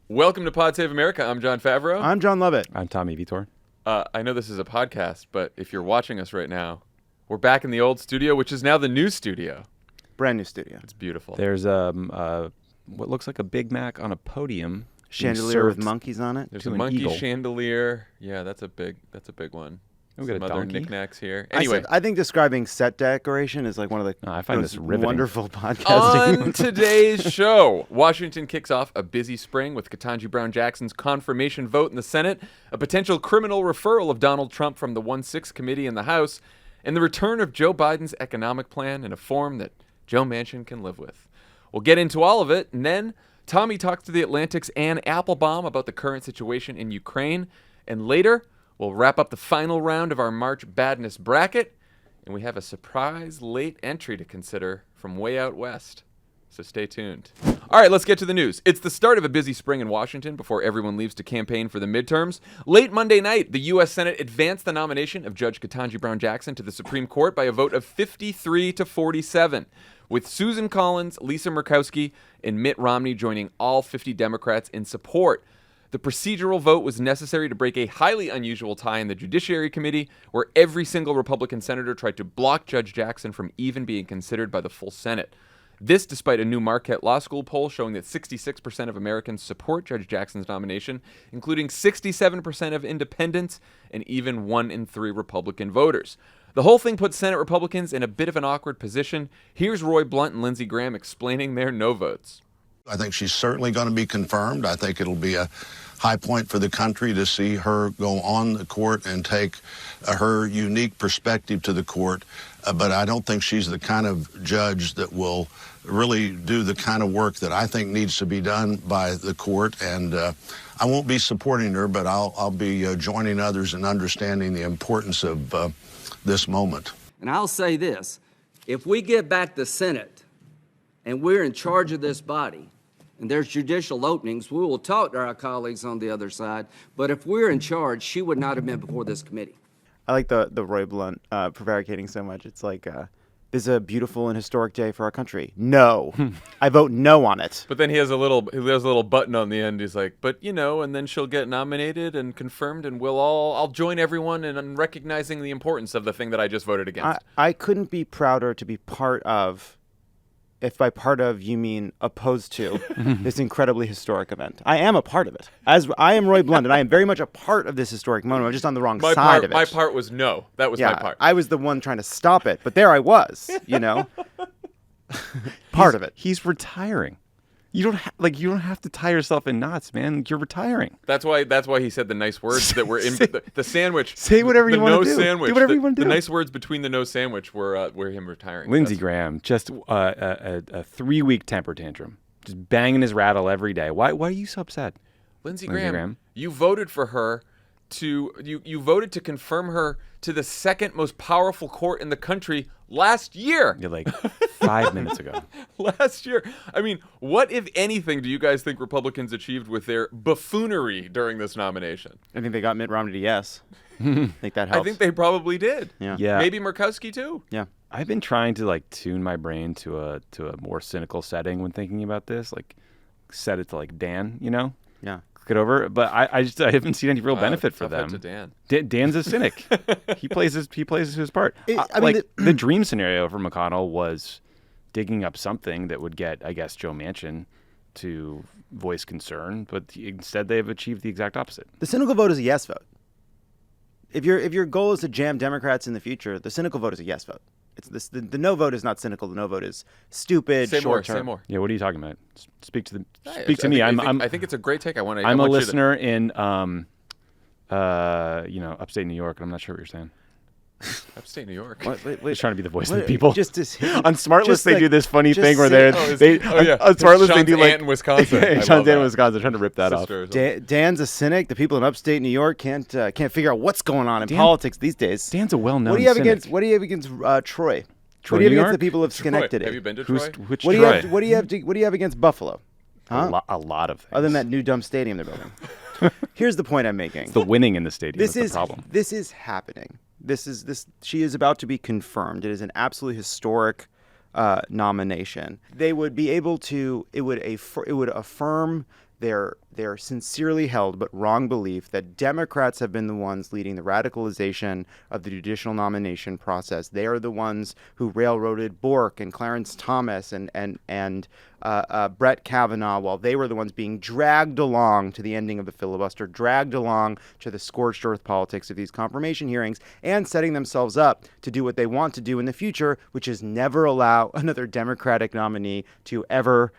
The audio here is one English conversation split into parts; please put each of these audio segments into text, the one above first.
Welcome to Pod Save America. I'm Jon Favreau. I'm Jon Lovett. I'm Tommy Vietor. I know this is a podcast, but if you're watching us right now, we're back in the old studio, which is now the new studio. Brand new studio. It's beautiful. There's what looks like a Big Mac on a podium. Chandelier with monkeys on it. There's to a an monkey eagle. chandelier. Yeah, that's a big one. We got a Some other donkey. knickknacks here. Anyway, I think describing set decoration is like one of the I find most this riveting. wonderful podcasting. on today's show, Washington kicks off a busy spring with Ketanji Brown Jackson's confirmation vote in the Senate, a potential criminal referral of Donald Trump from the 1-6 committee in the House, and the return of Joe Biden's economic plan in a form that Joe Manchin can live with. We'll get into all of it, and then Tommy talks to The Atlantic's Anne Applebaum about the current situation in Ukraine, and later we'll wrap up the final round of our March Badness bracket, and we have a surprise late entry to consider from way out west. So stay tuned. All right, let's get to the news. It's the start of a busy spring in Washington before everyone leaves to campaign for the midterms. Late Monday night, the U.S. Senate advanced the nomination of Judge Ketanji Brown Jackson to the Supreme Court by a vote of 53 to 47, with Susan Collins, Lisa Murkowski, and Mitt Romney joining all 50 Democrats in support. The procedural vote was necessary to break a highly unusual tie in the Judiciary Committee, where every single Republican senator tried to block Judge Jackson from even being considered by the full Senate. This despite a new Marquette Law School poll showing that 66% of Americans support Judge Jackson's nomination, including 67% of independents and even 1 in 3 Republican voters. The whole thing puts Senate Republicans in a bit of an awkward position. Here's Roy Blunt and Lindsey Graham explaining their no votes. I think she's certainly going to be confirmed. I think it'll be a high point for the country to see her go on the court and take her unique perspective to the court. But I don't think she's the kind of judge that will really do the kind of work that I think needs to be done by the court. And I won't be supporting her, but I'll be joining others in understanding the importance of this moment. And I'll say this, if we get back the Senate and we're in charge of this body, and there's judicial openings, we will talk to our colleagues on the other side. But if we're in charge, she would not have been before this committee. I like the Roy Blunt prevaricating so much. It's like, this is a beautiful and historic day for our country. No. I vote no on it. But then he has a little button on the end. He's like, but and then she'll get nominated and confirmed, and I'll join everyone in recognizing the importance of the thing that I just voted against. I couldn't be prouder to be part of, if by part of you mean opposed to, this incredibly historic event. I am a part of it. As I am Roy Blunt, and I am very much a part of this historic moment. I'm just on the wrong side of it. My part was no. That was my part. I was the one trying to stop it, but there I was, part of it. He's retiring. You don't have to tie yourself in knots, man. You're retiring. That's why he said the nice words that were in the sandwich. Say whatever you want to do. Sandwich, do whatever you want to do. The nice words between the no sandwich were him retiring. Lindsey Graham, just a 3-week temper tantrum, just banging his rattle every day. Why are you so upset? Lindsey Graham, you voted for her you voted to confirm her to the second most powerful court in the country last year. You're like 5 minutes ago. Last year. I mean, what, if anything, do you guys think Republicans achieved with their buffoonery during this nomination? I think they got Mitt Romney to yes. I think that helps. I think they probably did. Yeah. Maybe Murkowski too. Yeah. I've been trying to tune my brain to a more cynical setting when thinking about this. Set it to Dan, Yeah. It over, but I haven't seen any real benefit for them. To Dan. Dan's a cynic. he plays his part. The dream scenario for McConnell was digging up something that would get, I guess, Joe Manchin to voice concern, but instead they've achieved the exact opposite. The cynical vote is a yes vote. If your goal is to jam Democrats in the future, the cynical vote is a yes vote. It's this, the no vote is not cynical. The no vote is stupid, short term. Say more. Yeah, what are you talking about? Speak to I me. think it's a great take. I'm a listener in upstate New York, and I'm not sure what you're saying. Upstate New York. Wait. Just trying to be the voice of the people. On SmartList, they do this funny thing where on SmartList they do aunt in Wisconsin. Sean's aunt in Wisconsin, trying to rip that off. Dan's a cynic. The people in upstate New York can't figure out what's going on in politics these days. Dan's a well-known. What do you have cynic. against? What do you have against Troy? Troy, what do you have New against York? the people of Schenectady? Have you been to Troy? Which what Troy? What do you have against Buffalo? Huh? A lot of things. Other than that new dumb stadium they're building. Here's the point I'm making. It's the winning in the stadium. That's the problem. This is happening. She is about to be confirmed. It is an absolutely historic nomination. They would be able to. It would affirm their their sincerely held but wrong belief that Democrats have been the ones leading the radicalization of the judicial nomination process. They are the ones who railroaded Bork and Clarence Thomas and Brett Kavanaugh, while they were the ones being dragged along to the ending of the filibuster, dragged along to the scorched earth politics of these confirmation hearings, and setting themselves up to do what they want to do in the future, which is never allow another Democratic nominee to ever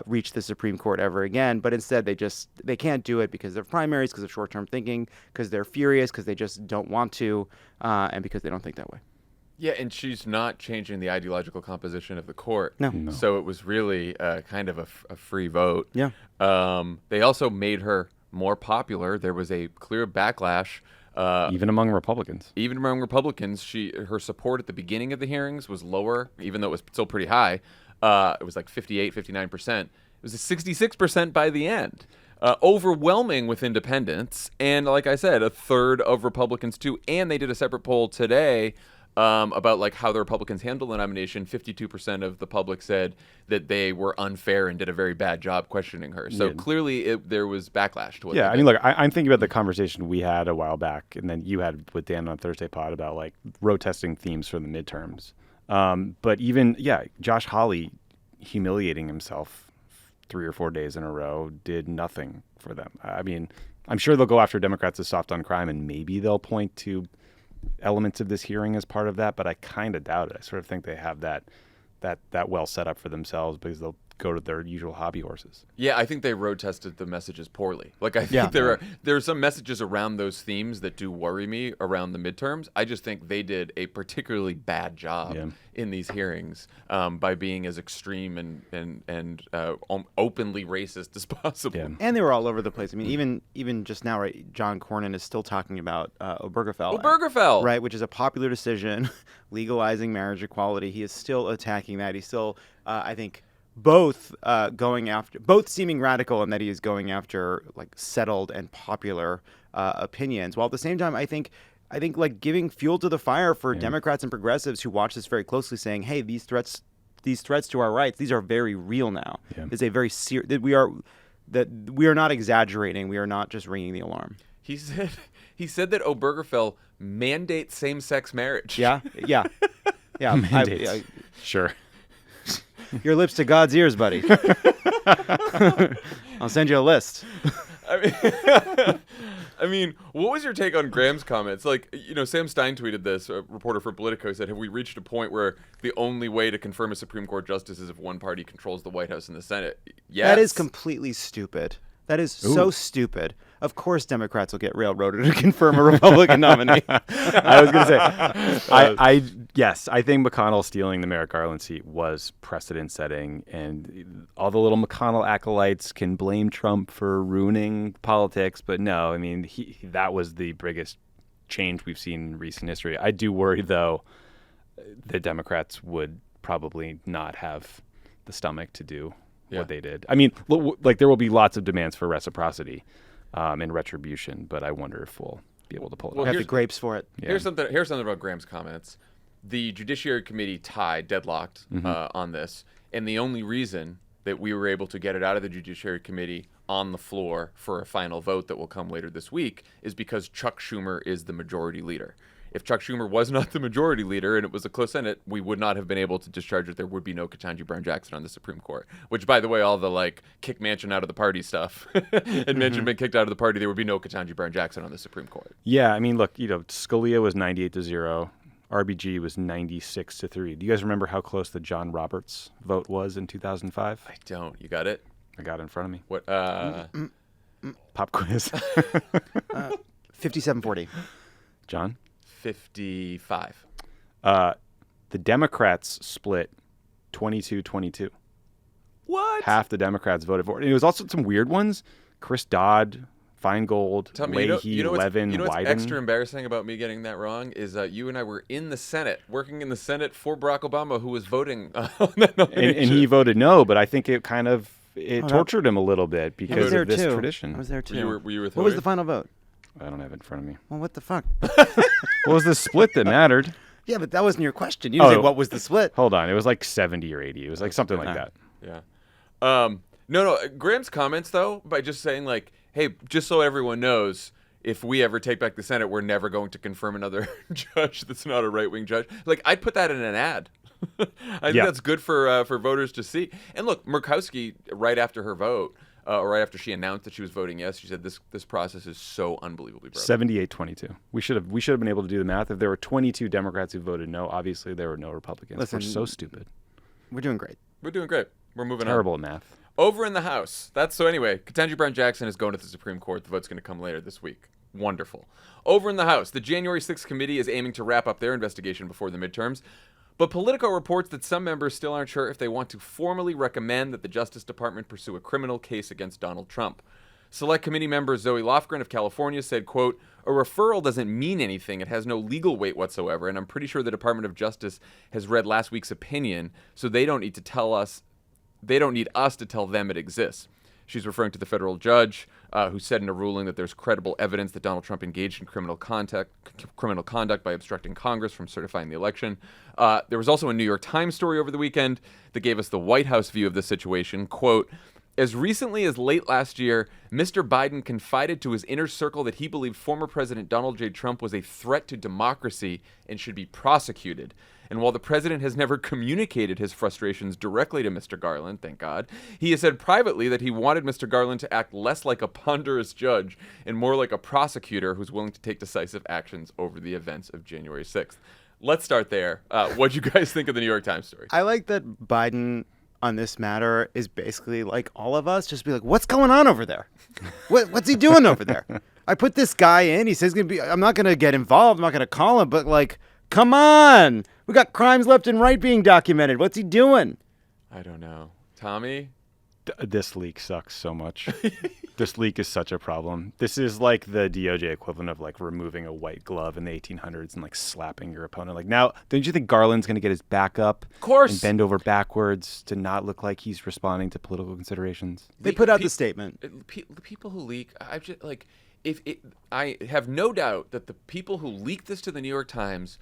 reach the Supreme Court ever again. But instead, they can't do it because of primaries, because of short-term thinking, because they're furious, because they just don't want to, and because they don't think that way. Yeah, and she's not changing the ideological composition of the court. No. So it was really kind of a free vote. Yeah. They also made her more popular. There was a clear backlash. Even among Republicans. Even among Republicans, her support at the beginning of the hearings was lower, even though it was still pretty high. It was like 58, 59%. It was a 66% by the end. Overwhelming with independents. And like I said, a third of Republicans too. And they did a separate poll today about like how the Republicans handled the nomination. 52% of the public said that they were unfair and did a very bad job questioning her. So clearly there was backlash to what they did. I mean, look, I'm thinking about the conversation we had a while back, and then you had with Dan on Thursday Pod about like road testing themes for the midterms. But even, Josh Hawley humiliating himself 3 or 4 days in a row did nothing for them. I mean, I'm sure they'll go after Democrats as soft on crime, and maybe they'll point to elements of this hearing as part of that, but I kind of doubt it. I sort of think they have that well set up for themselves because they'll go to their usual hobby horses. Yeah, I think they road tested the messages poorly. Like I think there are some messages around those themes that do worry me around the midterms. I just think they did a particularly bad job in these hearings by being as extreme and openly racist as possible. Yeah. And they were all over the place. I mean, even just now, right? John Cornyn is still talking about Obergefell, right? Which is a popular decision, legalizing marriage equality. He is still attacking that. He's still, I think, both seeming radical in that he is going after like settled and popular opinions, while at the same time I think like giving fuel to the fire for Democrats and progressives who watch this very closely, saying, hey, these threats to our rights, these are very real now. It's a very serious that we are not exaggerating. We are not just ringing the alarm. He said that Obergefell mandates same-sex marriage. Yeah. Mandates. Sure. Your lips to God's ears, buddy. I'll send you a list. I mean, what was your take on Graham's comments? Like, Sam Stein tweeted this, a reporter for Politico, said, have we reached a point where the only way to confirm a Supreme Court justice is if one party controls the White House and the Senate? Yes. That is completely stupid. That is so stupid. Of course Democrats will get railroaded to confirm a Republican nominee. I was going to say, I think McConnell stealing the Merrick Garland seat was precedent-setting, and all the little McConnell acolytes can blame Trump for ruining politics, but no, I mean, that was the biggest change we've seen in recent history. I do worry, though, that Democrats would probably not have the stomach to do what they did. I mean, like there will be lots of demands for reciprocity and retribution, but I wonder if we'll be able to pull it off. Have the grapes for it. Yeah. Here's something about Graham's comments. The Judiciary Committee deadlocked on this, and the only reason that we were able to get it out of the Judiciary Committee on the floor for a final vote that will come later this week is because Chuck Schumer is the majority leader. If Chuck Schumer was not the majority leader and it was a close Senate, we would not have been able to discharge it. There would be no Ketanji Brown Jackson on the Supreme Court, which, by the way, all the like kick Manchin out of the party stuff and Manchin been kicked out of the party, there would be no Ketanji Brown Jackson on the Supreme Court. Yeah, I mean, look, Scalia was 98-0. RBG was 96-3. Do you guys remember how close the John Roberts vote was in 2005? I don't. You got it? I got it in front of me. What? Pop quiz. 57-40. John? 55. The Democrats split 22-22. What? Half the Democrats voted for it. And it was also some weird ones. Chris Dodd, Feingold, Leahy, Levin, Wyden. What's extra embarrassing about me getting that wrong is you and I were in the Senate, working in the Senate for Barack Obama, who was voting on that nomination. And he voted no, but I think it kind of tortured him a little bit because of this tradition. I was there too. Were you with What was the final vote? I don't have it in front of me. Well, what the fuck? What was the split that mattered? Yeah, but that wasn't your question. You didn't say what was the split. Hold on. It was like 70 or 80. It was like something like that. Yeah. No. Graham's comments, though, by just saying, like, hey, just so everyone knows, if we ever take back the Senate, we're never going to confirm another judge that's not a right-wing judge. Like, I'd put that in an ad. I think that's good for voters to see. And look, Murkowski, right after her vote, or right after she announced that she was voting yes, she said this process is so unbelievably broken. 78-22. We should have been able to do the math. If there were 22 Democrats who voted no, obviously there were no Republicans. Listen, we're so stupid. We're doing great. We're doing great. We're moving Terrible on. at math. Over in the House. Anyway, Ketanji Brown Jackson is going to the Supreme Court. The vote's going to come later this week. Wonderful. Over in the House, the January 6th committee is aiming to wrap up their investigation before the midterms. But Politico reports that some members still aren't sure if they want to formally recommend that the Justice Department pursue a criminal case against Donald Trump. Select Committee member Zoe Lofgren of California said, quote, "A referral doesn't mean anything. It has no legal weight whatsoever, and I'm pretty sure the Department of Justice has read last week's opinion, so they don't need us to tell them it exists." She's referring to the federal judge who said in a ruling that there's credible evidence that Donald Trump engaged in criminal conduct by obstructing Congress from certifying the election. There was also a New York Times story over the weekend that gave us the White House view of the situation. Quote, "As recently as late last year, Mr. Biden confided to his inner circle that he believed former President Donald J. Trump was a threat to democracy and should be prosecuted. And while the president has never communicated his frustrations directly to Mr. Garland, thank God, he has said privately that he wanted Mr. Garland to act less like a ponderous judge and more like a prosecutor who's willing to take decisive actions over the events of January 6th. Let's start there. What do you guys think of the New York Times story? I like that Biden on this matter is basically like all of us, just be like, what's going on over there? What's he doing over there? I put this guy in. He says I'm not going to get involved. I'm not going to call him, but like, come on. We got crimes left and right being documented. What's he doing? I don't know. Tommy? This leak sucks so much. This leak is such a problem. This is like the DOJ equivalent of like removing a white glove in the 1800s and like slapping your opponent. Like now, don't you think Garland's going to get his back up? Of course. And bend over backwards to not look like he's responding to political considerations? They put out the statement. The people who leak, I've just like, I have no doubt that the people who leaked this to the New York Times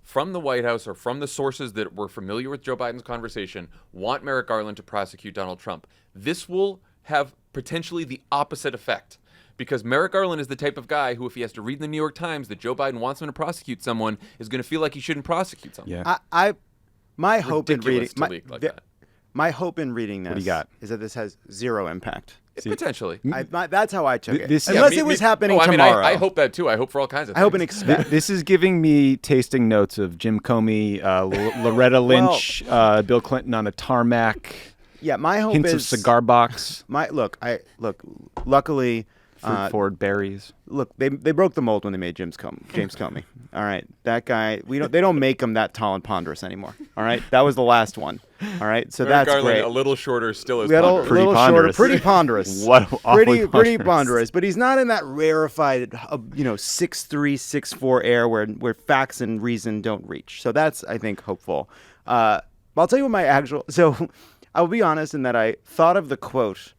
from the White House or from the sources that were familiar with Joe Biden's conversation want Merrick Garland to prosecute Donald Trump. This will have potentially the opposite effect because Merrick Garland is the type of guy who, if he has to read in the New York Times that Joe Biden wants him to prosecute someone, is going to feel like he shouldn't prosecute someone. Yeah. My hope in reading my hope in reading this What do you got? is that this has zero impact. Potentially. That's how I took it. This- Unless Yeah, it was happening I mean, tomorrow. I hope that too. I hope for all kinds of things. I hope and expect. This is giving me tasting notes of Jim Comey, Loretta Lynch, Bill Clinton on a tarmac. Yeah, my hope Hints is of cigar box. Luckily, Fruit forward berries. look, they broke the mold when they made James Comey. All right, that guy. They don't make him that tall and ponderous anymore. All right, that was the last one. All right, so Merrick that's Garland, great. a little shorter, still is We got a ponderous. little shorter, pretty ponderous. What awfully pretty ponderous. ponderous, but he's not in that rarefied, 6'3", 6'4" air where facts and reason don't reach. So that's, I think, hopeful. I'll tell you what my actual. So I'll be honest in that I thought of the quote,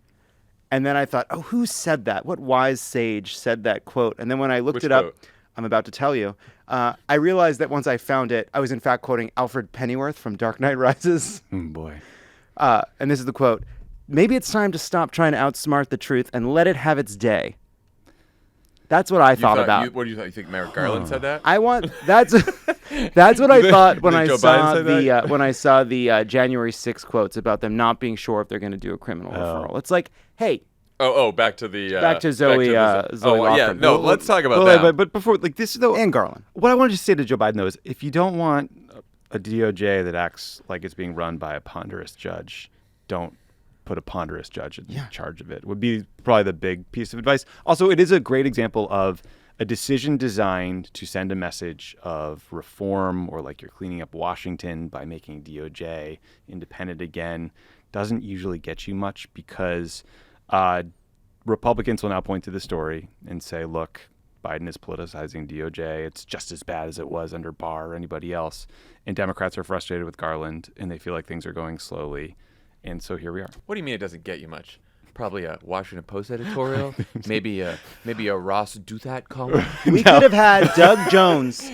and then I thought, oh, who said that? What wise sage said that quote? And then when I looked Which it up, quote? I'm about to tell you. I realized that once I found it, I was in fact quoting Alfred Pennyworth from Dark Knight Rises. Boy. And this is the quote: "Maybe it's time to stop trying to outsmart the truth and let it have its day." That's what I thought about. What do you thought? You think Merrick Garland said that? That's what I thought when Think I Joe saw Biden said that? when I saw the January 6th quotes about them not being sure if they're going to do a criminal referral. It's like, hey, Back to the back to Zoe. Zoe yeah. Lofgren. No, let's talk about that. But before, like this though, and Garland. what I wanted to say to Joe Biden though is, if you don't want a DOJ that acts like it's being run by a ponderous judge, don't put a ponderous judge in charge of it. Would be probably the big piece of advice. Also, it is a great example of a decision designed to send a message of reform, or like you're cleaning up Washington by making DOJ independent again. Doesn't usually get you much because Republicans will now point to the story and say, look, Biden is politicizing DOJ. It's just as bad as it was under Barr or anybody else. And Democrats are frustrated with Garland, and they feel like things are going slowly. And so here we are. What do you mean it doesn't get you much? Probably a Washington Post editorial, maybe a Ross Do That column. We could have had Doug Jones.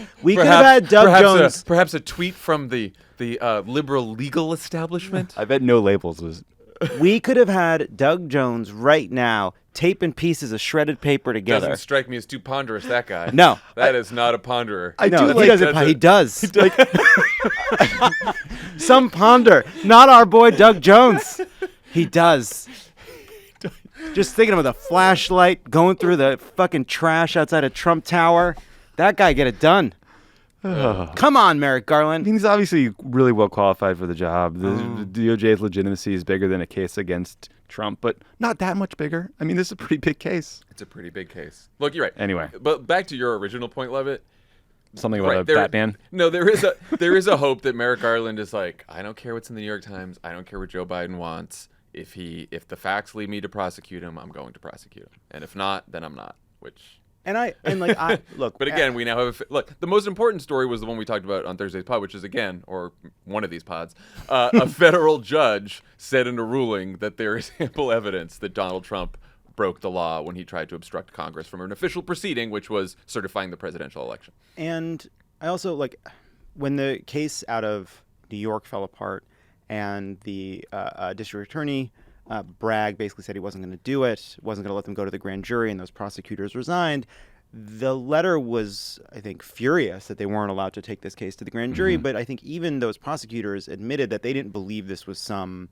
Perhaps a tweet from the liberal legal establishment. I bet no labels was We could have had Doug Jones right now taping pieces of shredded paper together. Doesn't strike me as too ponderous, that guy. No. That is not a ponderer. He does. Like, some ponder. Not our boy Doug Jones. He does. Just thinking of with a flashlight going through the fucking trash outside of Trump Tower. That guy get it done. Come on, Merrick Garland. He's obviously really well qualified for the job. The DOJ's legitimacy is bigger than a case against Trump, but not that much bigger. I mean, this is a pretty big case. It's a pretty big case. Look, you're right. Anyway. But back to your original point, Lovett. Something about a Batman? No, there is a hope that Merrick Garland is like, I don't care what's in the New York Times. I don't care what Joe Biden wants. If the facts lead me to prosecute him, I'm going to prosecute him. And if not, then I'm not. Look. But again, we now have look. The most important story was the one we talked about on Thursday's pod, which is again, or one of these pods, a federal judge said in a ruling that there is ample evidence that Donald Trump broke the law when he tried to obstruct Congress from an official proceeding, which was certifying the presidential election. And I also when the case out of New York fell apart, and the district attorney. Bragg basically said he wasn't going to do it, wasn't going to let them go to the grand jury, and those prosecutors resigned. The letter was, I think, furious that they weren't allowed to take this case to the grand jury, but I think even those prosecutors admitted that they didn't believe this was some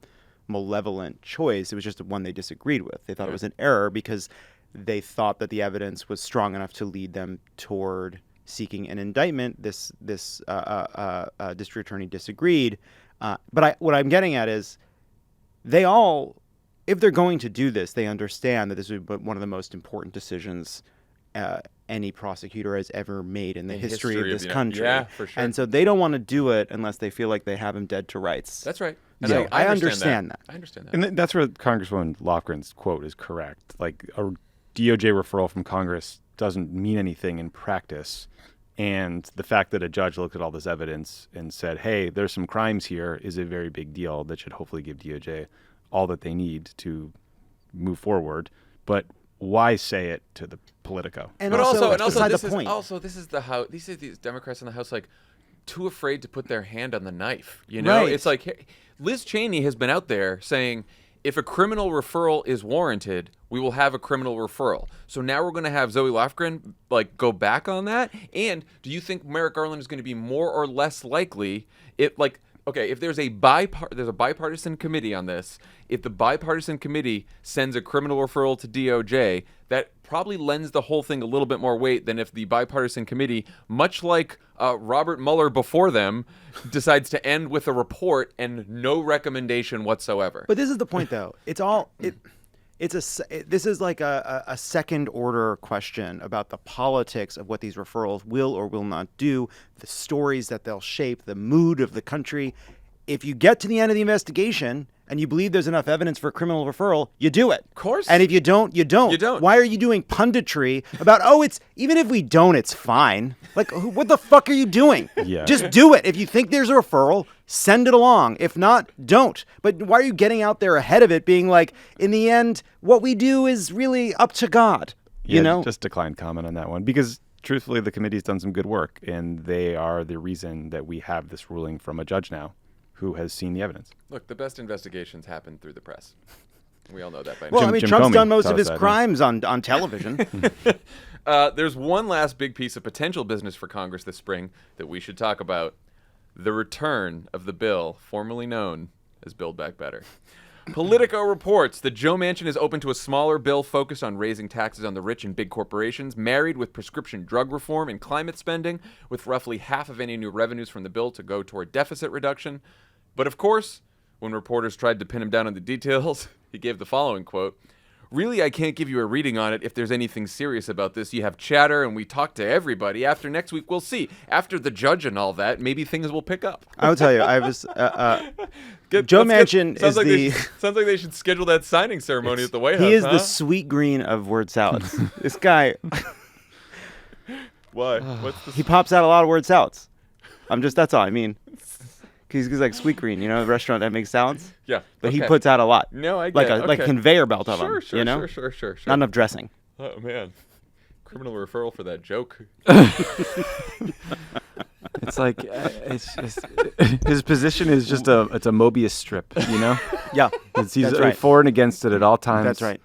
malevolent choice. It was just one they disagreed with. They thought it was an error because they thought that the evidence was strong enough to lead them toward seeking an indictment. This district attorney disagreed. But what I'm getting at is they all, if they're going to do this, they understand that this would be one of the most important decisions any prosecutor has ever made in the history of this country. Yeah, for sure. And so they don't want to do it unless they feel like they have him dead to rights. That's right. And I understand that. I understand that. And that's where Congresswoman Lofgren's quote is correct. Like, a DOJ referral from Congress doesn't mean anything in practice. And the fact that a judge looked at all this evidence and said, hey, there's some crimes here is a very big deal that should hopefully give DOJ all that they need to move forward. But why say it to the Politico? And but also this is the House. These Democrats in the House too afraid to put their hand on the knife. You know, right. It's like hey, Liz Cheney has been out there saying, if a criminal referral is warranted, we will have a criminal referral. So now we're going to have Zoe Lofgren go back on that. And do you think Merrick Garland is going to be more or less likely if there's a bipartisan committee on this, if the bipartisan committee sends a criminal referral to DOJ, that probably lends the whole thing a little bit more weight than if the bipartisan committee, much like Robert Mueller before them, decides to end with a report and no recommendation whatsoever. But this is the point, though. This is like a second order question about the politics of what these referrals will or will not do, the stories that they'll shape, the mood of the country. If you get to the end of the investigation and you believe there's enough evidence for a criminal referral, you do it. Of course. And if you don't, you don't. You don't. Why are you doing punditry about, even if we don't, it's fine. What the fuck are you doing? Yeah. Just do it. If you think there's a referral, send it along. If not, don't. But why are you getting out there ahead of it being like, in the end, what we do is really up to God? Just decline comment on that one because truthfully, the committee's done some good work and they are the reason that we have this ruling from a judge now who has seen the evidence. Look, the best investigations happen through the press. We all know that by now. Well, Trump's done most of his crimes on television. There's one last big piece of potential business for Congress this spring that we should talk about. The return of the bill formerly known as Build Back Better. Politico reports that Joe Manchin is open to a smaller bill focused on raising taxes on the rich and big corporations, married with prescription drug reform and climate spending, with roughly half of any new revenues from the bill to go toward deficit reduction. But of course, when reporters tried to pin him down on the details, he gave the following quote: "Really, I can't give you a reading on it if there's anything serious about this. You have chatter and we talk to everybody. After next week, we'll see. After the judge and all that, maybe things will pick up." I will tell you, I was Joe Manchin is sounds like they should schedule that signing ceremony at the White House. He is the sweet green of word salads. This guy. Why? He pops out a lot of word salads. That's all I mean. He's like Sweet Green, the restaurant that makes salads. Yeah, but he puts out a lot. No, I get like a conveyor belt of them. Sure. Not enough dressing. Oh man, criminal referral for that joke. It's like it's just, his position is just it's a Mobius strip, you know? Yeah, He's right. For and against it at all times. That's right.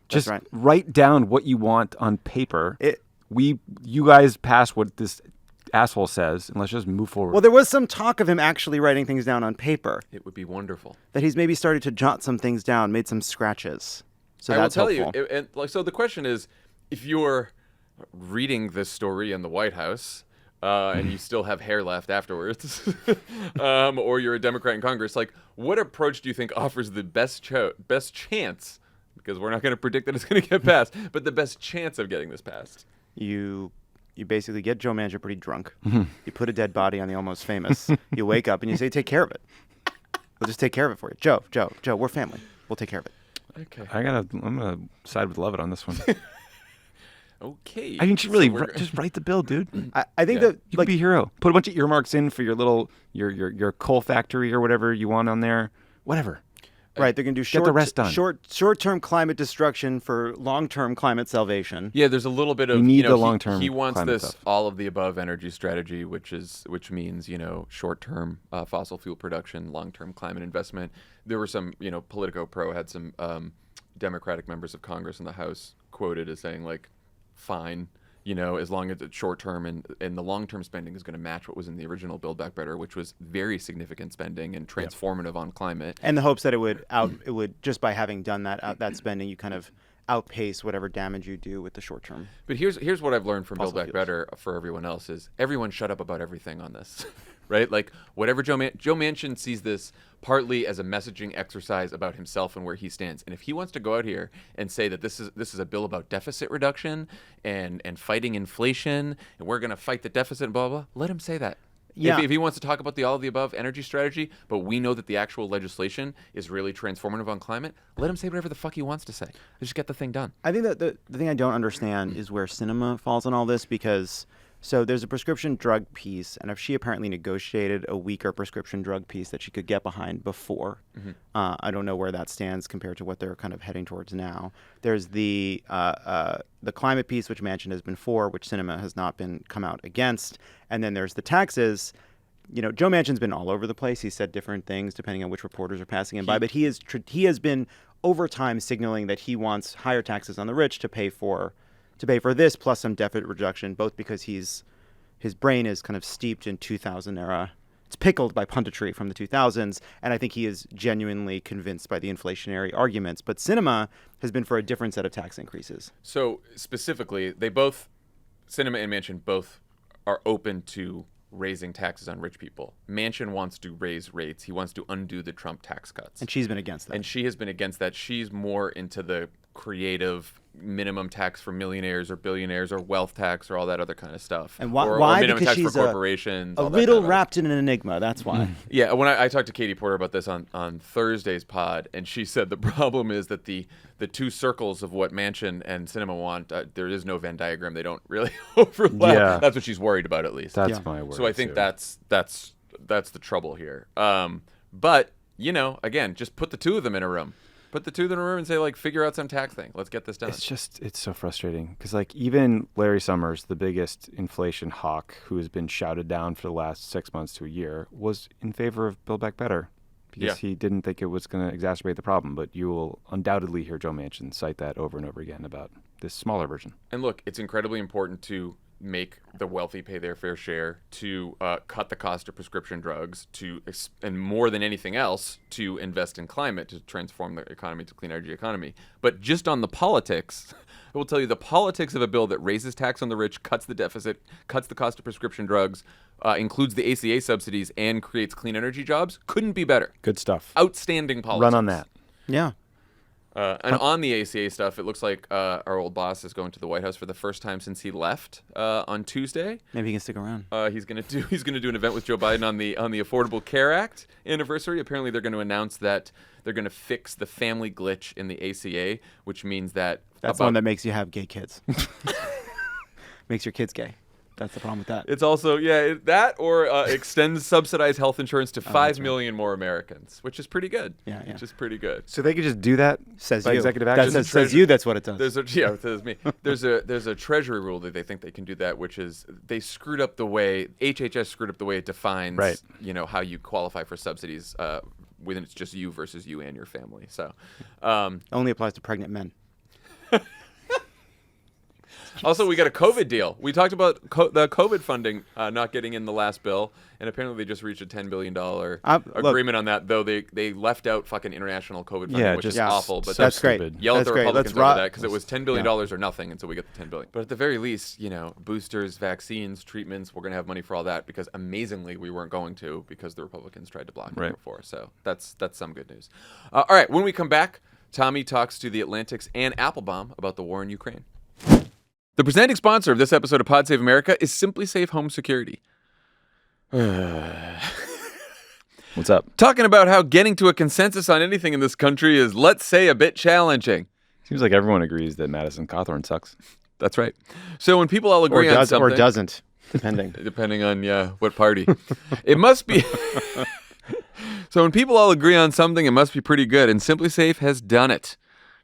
Just write down what you want on paper. You guys pass what this asshole says, and let's just move forward. Well, there was some talk of him actually writing things down on paper. It would be wonderful. That he's maybe started to jot some things down, made some scratches. So I that's will tell helpful. you. So the question is, if you're reading this story in the White House and you still have hair left afterwards, or you're a Democrat in Congress, like, what approach do you think offers the best chance? Because we're not going to predict that it's going to get passed, but the best chance of getting this passed. You basically get Joe Manchin pretty drunk. You put a dead body on the Almost Famous. You wake up and you say, take care of it. We'll just take care of it for you. Joe, we're family. We'll take care of it. Okay. I'm gonna side with Lovett on this one. Okay. I mean, just write the bill, dude. I think that you could be a hero. Put a bunch of earmarks in for your little your coal factory or whatever you want on there. Whatever. Right, they're going to do the rest done. short-term climate destruction for long-term climate salvation. Yeah, there's a little bit of the long-term. He wants this stuff. all of the above energy strategy, which means short-term fossil fuel production, long-term climate investment. There were some Politico Pro had some Democratic members of Congress in the House quoted as saying like, fine. As long as it's short-term and the long-term spending is going to match what was in the original Build Back Better, which was very significant spending and transformative on climate. And the hopes that it would just by having done that spending, you kind of outpace whatever damage you do with the short-term. But here's what I've learned from Build fossil Back fuels. Better for everyone else is everyone shut up about everything on this, right? Like whatever Joe Manchin sees this partly as a messaging exercise about himself and where he stands. And if he wants to go out here and say that this is a bill about deficit reduction and fighting inflation and we're going to fight the deficit and blah, blah, blah, let him say that. Yeah. If he wants to talk about the all of the above energy strategy, but we know that the actual legislation is really transformative on climate, let him say whatever the fuck he wants to say. Just get the thing done. I think that the thing I don't understand is where cinema falls on all this because so there's a prescription drug piece, and if she apparently negotiated a weaker prescription drug piece that she could get behind before, I don't know where that stands compared to what they're kind of heading towards now. There's the climate piece, which Manchin has been for, which cinema has not come out against, and then there's the taxes. Joe Manchin's been all over the place. He said different things depending on which reporters are passing him by, but he has been over time signaling that he wants higher taxes on the rich to pay for this plus some deficit reduction, both because his brain is kind of steeped in 2000 era. It's pickled by punditry from the 2000s, and I think he is genuinely convinced by the inflationary arguments. But cinema has been for a different set of tax increases. So specifically, Sinema and Manchin both are open to raising taxes on rich people. Manchin wants to raise rates. He wants to undo the Trump tax cuts. And she's been against that. And she has been against that. She's more into the creative minimum tax for millionaires or billionaires or wealth tax or all that other kind of stuff. And why? Or minimum because tax she's for corporations. a riddle wrapped in an enigma. That's why. Yeah, when I talked to Katie Porter about this on Thursday's pod, and she said the problem is that the two circles of what Manchin and Sinema want, there is no Venn diagram. They don't really overlap. Yeah. That's what she's worried about, at least. That's my word. So I think too. that's the trouble here. But again, just put the two of them in a room. Put the two of them in a room and say, like, figure out some tax thing. Let's get this done. It's so frustrating because, like, even Larry Summers, the biggest inflation hawk who has been shouted down for the last 6 months to a year, was in favor of Build Back Better because he didn't think it was going to exacerbate the problem. But you will undoubtedly hear Joe Manchin cite that over and over again about this smaller version. And look, it's incredibly important to make the wealthy pay their fair share, to cut the cost of prescription drugs, and more than anything else, to invest in climate to transform the economy to clean energy economy. But just on the politics, I will tell you the politics of a bill that raises tax on the rich, cuts the deficit, cuts the cost of prescription drugs, includes the ACA subsidies, and creates clean energy jobs couldn't be better. Good stuff. Outstanding politics. Run on that. Yeah. And on the ACA stuff, it looks like our old boss is going to the White House for the first time since he left on Tuesday. Maybe he can stick around. He's gonna do an event with Joe Biden on the Affordable Care Act anniversary. Apparently, they're going to announce that they're going to fix the family glitch in the ACA, which means that That's the one that makes you have gay kids. Makes your kids gay. That's the problem with that. It's also, that or extends subsidized health insurance to 5 million more Americans, which is pretty good. Yeah. Which is pretty good. So they could just do that Says by you. executive That action? says you. That's what it does. It says me. There's a Treasury rule that they think they can do that, which is they screwed up the way HHS screwed up the way it defines, Right. How you qualify for subsidies when it's just you versus you and your family. So, Only applies to pregnant men. also, we got a COVID deal. We talked about the COVID funding not getting in the last bill, and apparently they just reached a $10 billion agreement on that, though they left out fucking international COVID funding, which is awful. But that's great. Yell at the Republicans over that because it was $10 billion or nothing until we get the $10 billion. But at the very least, boosters, vaccines, treatments, we're going to have money for all that because amazingly we weren't going to because the Republicans tried to block it before. So that's some good news. All right, when we come back, Tommy talks to the Atlantic's Anne Applebaum about the war in Ukraine. The presenting sponsor of this episode of Pod Save America is Simply Safe Home Security. What's up? Talking about how getting to a consensus on anything in this country is, let's say, a bit challenging. Seems like everyone agrees that Madison Cawthorn sucks. That's right. So when people all agree on something... Or doesn't, depending. Depending on, what party. It must be... So when people all agree on something, it must be pretty good, and Simply Safe has done it.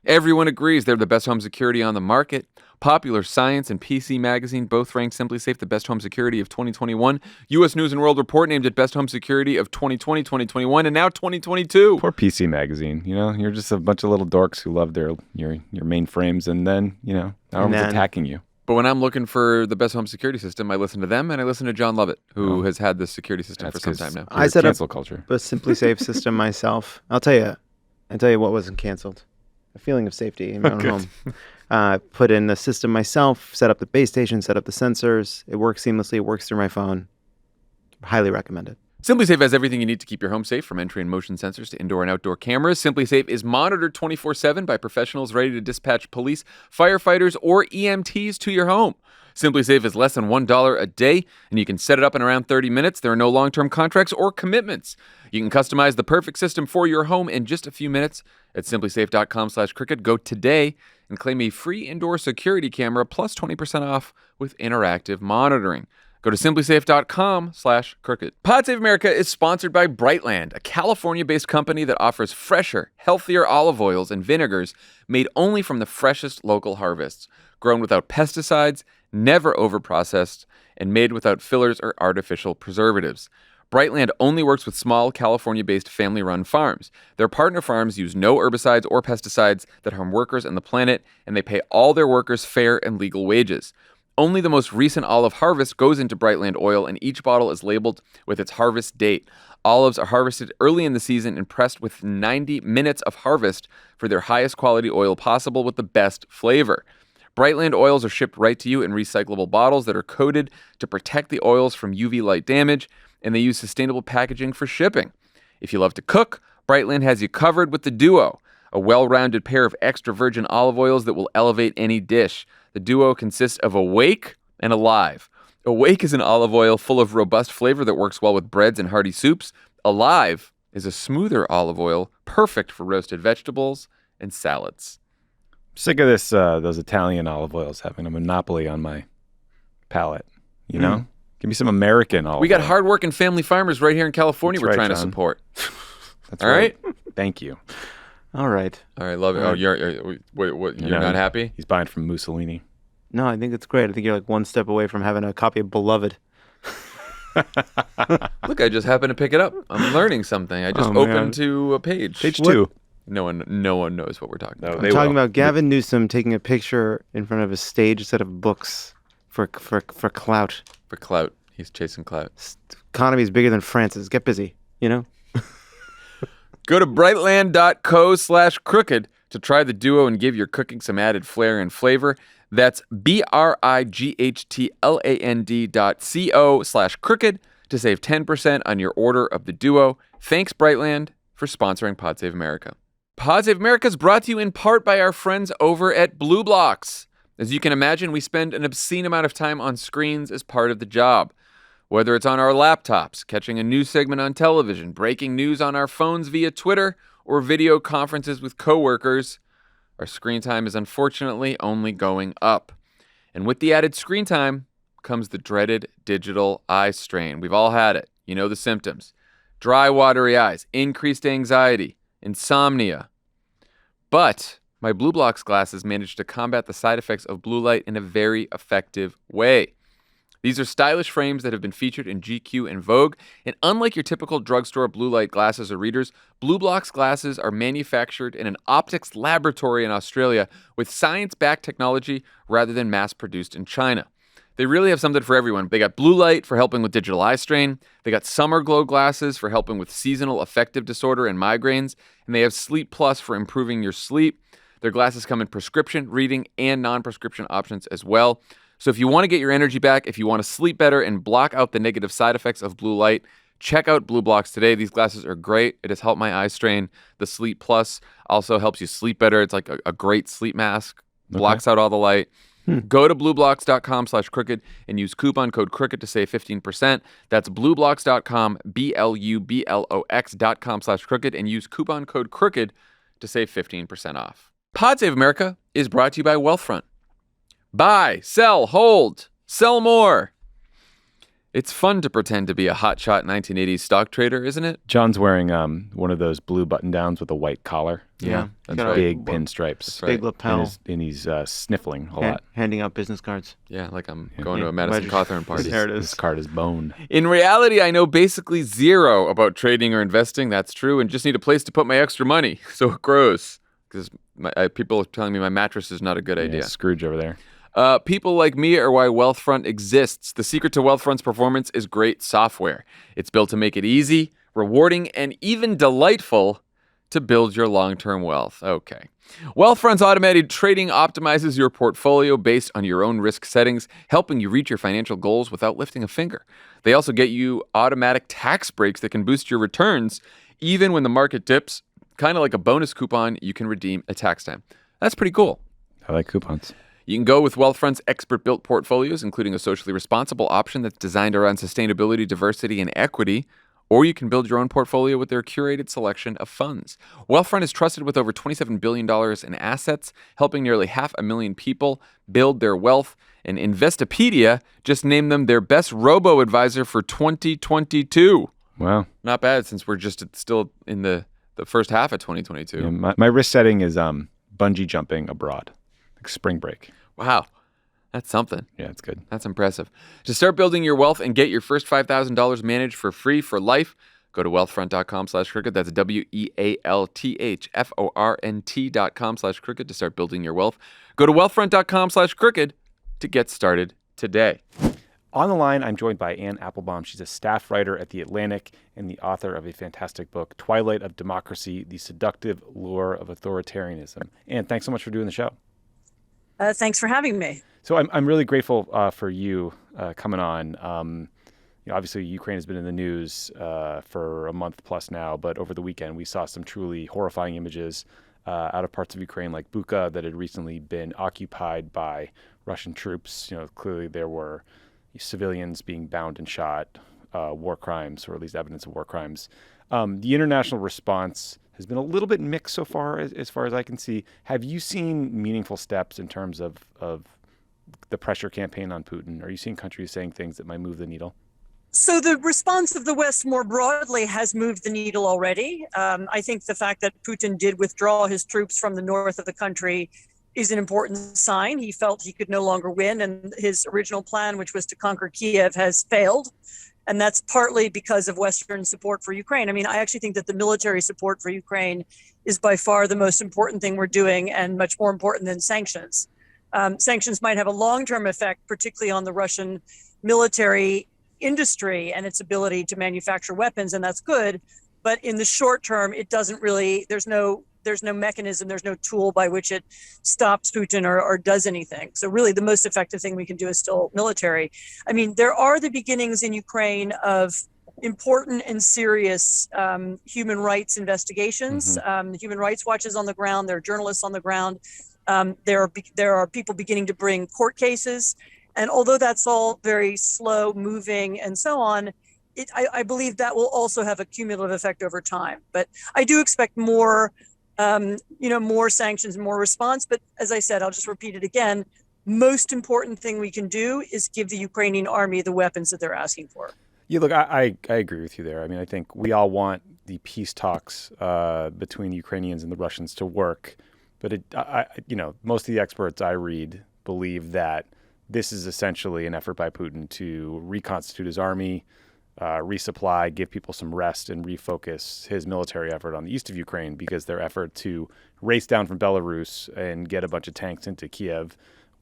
Everyone agrees they're the best home security on the market. Popular Science and PC Magazine both ranked Simply Safe the best home security of 2021. U.S. News & World Report named it best home security of 2020, 2021, and now 2022. Poor PC Magazine. You're just a bunch of little dorks who love your mainframes, and then, everyone's attacking you. But when I'm looking for the best home security system, I listen to them and I listen to Jon Lovett, who has had this security system for some time now. I set cancel up culture. a Simply Safe system myself. I'll tell you what wasn't canceled. A feeling of safety in my own home. Put in the system myself, set up the base station, set up the sensors. It works seamlessly. It works through my phone. Highly recommend it. Simply Safe has everything you need to keep your home safe, from entry and motion sensors to indoor and outdoor cameras. Simply Safe is monitored 24/7 by professionals ready to dispatch police, firefighters, or EMTs to your home. Simply Safe is less than $1 a day, and you can set it up in around 30 minutes. There are no long-term contracts or commitments. You can customize the perfect system for your home in just a few minutes at simplysafe.com/cricket. Go today and claim a free indoor security camera plus 20% off with interactive monitoring. Go to simplysafe.com/crooked. Pod Save America is sponsored by Brightland, a California-based company that offers fresher, healthier olive oils and vinegars made only from the freshest local harvests, grown without pesticides, never overprocessed, and made without fillers or artificial preservatives. Brightland only works with small California-based family-run farms. Their partner farms use no herbicides or pesticides that harm workers and the planet, and they pay all their workers fair and legal wages. Only the most recent olive harvest goes into Brightland oil, and each bottle is labeled with its harvest date. Olives are harvested early in the season and pressed with 90 minutes of harvest for their highest quality oil possible with the best flavor. Brightland oils are shipped right to you in recyclable bottles that are coated to protect the oils from UV light damage, and they use sustainable packaging for shipping. If you love to cook, Brightland has you covered with the Duo, a well-rounded pair of extra virgin olive oils that will elevate any dish. The Duo consists of Awake and Alive. Awake is an olive oil full of robust flavor that works well with breads and hearty soups. Alive is a smoother olive oil, perfect for roasted vegetables and salads. Sick of those Italian olive oils having a monopoly on my palate, Give me some American olive oil. We got hardworking family farmers right here in California That's we're right, trying to John. support. That's all right? Thank you. All right. All right, love it. Oh, you're not happy? He's buying from Mussolini. No, I think it's great. I think you're like one step away from having a copy of Beloved. Look, I just happened to pick it up. I'm learning something. I just opened to a page. Page 2. No one knows what we're talking about. I'm talking about Gavin Newsom taking a picture in front of a staged set of books for clout. For clout. He's chasing clout. Economy is bigger than France's. Get busy, Go to brightland.co/crooked to try the Duo and give your cooking some added flair and flavor. That's brightland.co/crooked to save 10% on your order of the Duo. Thanks, Brightland, for sponsoring Pod Save America. Pod Save America is brought to you in part by our friends over at Blue Blocks. As you can imagine, we spend an obscene amount of time on screens as part of the job. Whether it's on our laptops, catching a news segment on television, breaking news on our phones via Twitter, or video conferences with coworkers, our screen time is unfortunately only going up. And with the added screen time comes the dreaded digital eye strain. We've all had it. You know the symptoms. Dry, watery eyes, increased anxiety, insomnia. But my BlueBlox glasses managed to combat the side effects of blue light in a very effective way. These are stylish frames that have been featured in GQ and Vogue, and unlike your typical drugstore blue light glasses or readers, BlueBlox glasses are manufactured in an optics laboratory in Australia with science-backed technology rather than mass-produced in China. They really have something for everyone. They got blue light for helping with digital eye strain, they got summer glow glasses for helping with seasonal affective disorder and migraines, and they have Sleep Plus for improving your sleep. Their glasses come in prescription, reading, and non-prescription options as well. So if you want to get your energy back, if you want to sleep better and block out the negative side effects of blue light, check out BlueBlox today. These glasses are great. It has helped my eye strain. The Sleep Plus also helps you sleep better. It's like a great sleep mask. Blocks out all the light. Go to blueblocks.com/crooked and use coupon code crooked to save 15%. That's blueblocks.com, BLUBLOX.com/crooked, and use coupon code crooked to save 15% off. Pod Save America is brought to you by Wealthfront. Buy, sell, hold, sell more. It's fun to pretend to be a hotshot 1980s stock trader, isn't it? John's wearing one of those blue button-downs with a white collar. Yeah. That's Got right. Big pinstripes. That's right. Big lapel. And he's sniffling a lot. Handing out business cards. Yeah, like I'm going to a Madison Cawthorn party. There it is. This card is bone. In reality, I know basically zero about trading or investing. That's true, and just need a place to put my extra money so it grows. Because people are telling me my mattress is not a good idea. Yeah, Scrooge over there. People like me are why Wealthfront exists. The secret to Wealthfront's performance is great software. It's built to make it easy, rewarding, and even delightful to build your long-term wealth. Okay. Wealthfront's automated trading optimizes your portfolio based on your own risk settings, helping you reach your financial goals without lifting a finger. They also get you automatic tax breaks that can boost your returns even when the market dips, kind of like a bonus coupon you can redeem at tax time. That's pretty cool. I like coupons. You can go with Wealthfront's expert-built portfolios, including a socially responsible option that's designed around sustainability, diversity, and equity, or you can build your own portfolio with their curated selection of funds. Wealthfront is trusted with over $27 billion in assets, helping nearly 500,000 people build their wealth, and Investopedia just named them their best robo-advisor for 2022. Wow. Not bad, since we're just still in the first half of 2022. Yeah, my risk setting is bungee jumping abroad, like spring break. Wow. That's something. Yeah, it's good. That's impressive. To start building your wealth and get your first $5,000 managed for free for life, go to wealthfront.com/crooked. That's WEALTHFORNT.com/crooked to start building your wealth. Go to wealthfront.com/crooked to get started today. On the line, I'm joined by Anne Applebaum. She's a staff writer at The Atlantic and the author of a fantastic book, Twilight of Democracy, The Seductive Lure of Authoritarianism. Anne, thanks so much for doing the show. Thanks for having me. So I'm really grateful for you coming on. Obviously, Ukraine has been in the news for a month plus now, but over the weekend we saw some truly horrifying images out of parts of Ukraine like Bucha that had recently been occupied by Russian troops. Clearly there were civilians being bound and shot, war crimes, or at least evidence of war crimes. The international response has been a little bit mixed so far, as far as I can see. Have you seen meaningful steps in terms of the pressure campaign on Putin? Are you seeing countries saying things that might move the needle? So the response of the West more broadly has moved the needle already. I think the fact that Putin did withdraw his troops from the north of the country is an important sign. He felt he could no longer win, and his original plan, which was to conquer Kiev, has failed. And that's partly because of Western support for Ukraine. I mean, I actually think that the military support for Ukraine is by far the most important thing we're doing, and much more important than sanctions. Sanctions might have a long-term effect, particularly on the Russian military industry and its ability to manufacture weapons, and that's good. But in the short term, it doesn't really, there's no mechanism, there's no tool by which it stops Putin or does anything. So really the most effective thing we can do is still military. I mean, there are the beginnings in Ukraine of important and serious human rights investigations. Human Rights Watch is on the ground, there are journalists on the ground. There are people beginning to bring court cases. And although that's all very slow moving and so on, I believe that will also have a cumulative effect over time. But I do expect more sanctions, more response. But as I said, I'll just repeat it again. most important thing we can do is give the Ukrainian army the weapons that they're asking for. Yeah, look, I agree with you there. I mean, I think we all want the peace talks between the Ukrainians and the Russians to work, but most of the experts I read believe that this is essentially an effort by Putin to reconstitute his army, resupply, give people some rest, and refocus his military effort on the east of Ukraine, because their effort to race down from Belarus and get a bunch of tanks into Kiev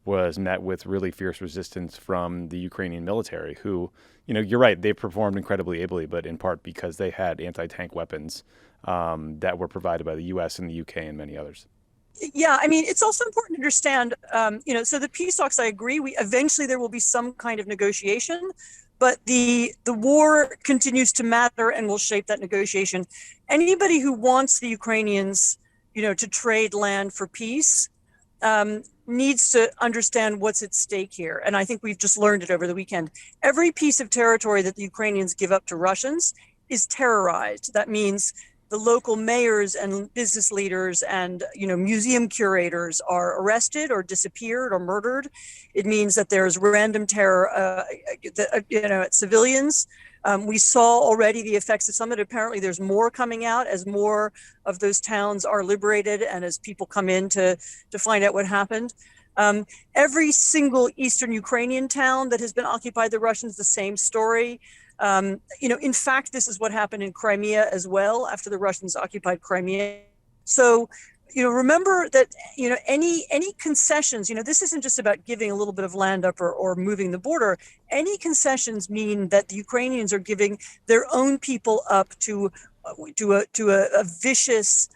was met with really fierce resistance from the Ukrainian military, who, you're right, they performed incredibly ably, but in part because they had anti-tank weapons that were provided by the U.S. and the U.K. and many others. Yeah, I mean, it's also important to understand, so the peace talks, I agree, eventually there will be some kind of negotiation, but the war continues to matter and will shape that negotiation. Anybody who wants the Ukrainians, to trade land for peace needs to understand what's at stake here. And I think we've just learned it over the weekend. Every piece of territory that the Ukrainians give up to Russians is terrorized. That means the local mayors and business leaders and museum curators are arrested or disappeared or murdered. It means that there's random terror at civilians. We saw already the effects of some of it. Apparently there's more coming out as more of those towns are liberated and as people come in to find out what happened. Every single Eastern Ukrainian town that has been occupied by the Russians, the same story. In fact, this is what happened in Crimea as well after the Russians occupied Crimea. So, remember that, any concessions, this isn't just about giving a little bit of land up or moving the border. Any concessions mean that the Ukrainians are giving their own people up to a vicious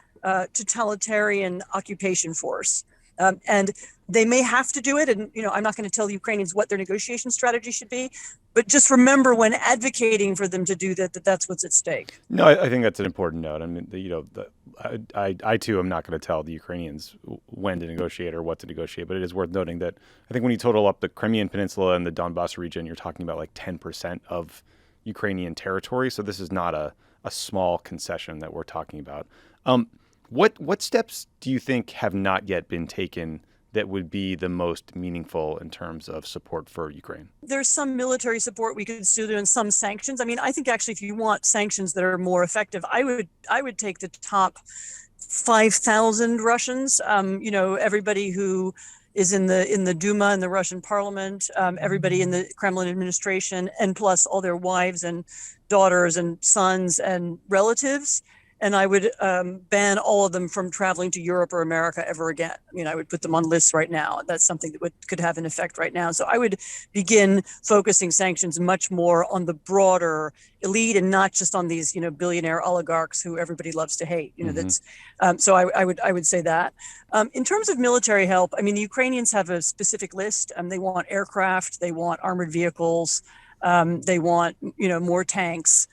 totalitarian occupation force. And they may have to do it. And, I'm not going to tell the Ukrainians what their negotiation strategy should be. But just remember, when advocating for them to do that's what's at stake. No, I think that's an important note. I mean, I too am not going to tell the Ukrainians when to negotiate or what to negotiate. But it is worth noting that I think when you total up the Crimean Peninsula and the Donbass region, you're talking about like 10% of Ukrainian territory. So this is not a small concession that we're talking about. What steps do you think have not yet been taken that would be the most meaningful in terms of support for Ukraine? There's some military support we could do and some sanctions. I mean, I think actually if you want sanctions that are more effective, I would take the top 5,000 Russians, everybody who is in the Duma and the Russian parliament, everybody in the Kremlin administration, and plus all their wives and daughters and sons and relatives. And I would ban all of them from traveling to Europe or America ever again. I mean, I would put them on lists right now. That's something that could have an effect right now. So I would begin focusing sanctions much more on the broader elite and not just on these, billionaire oligarchs who everybody loves to hate. That's so I would say that. In terms of military help, I mean, the Ukrainians have a specific list. They want aircraft, they want armored vehicles, they want more tanks.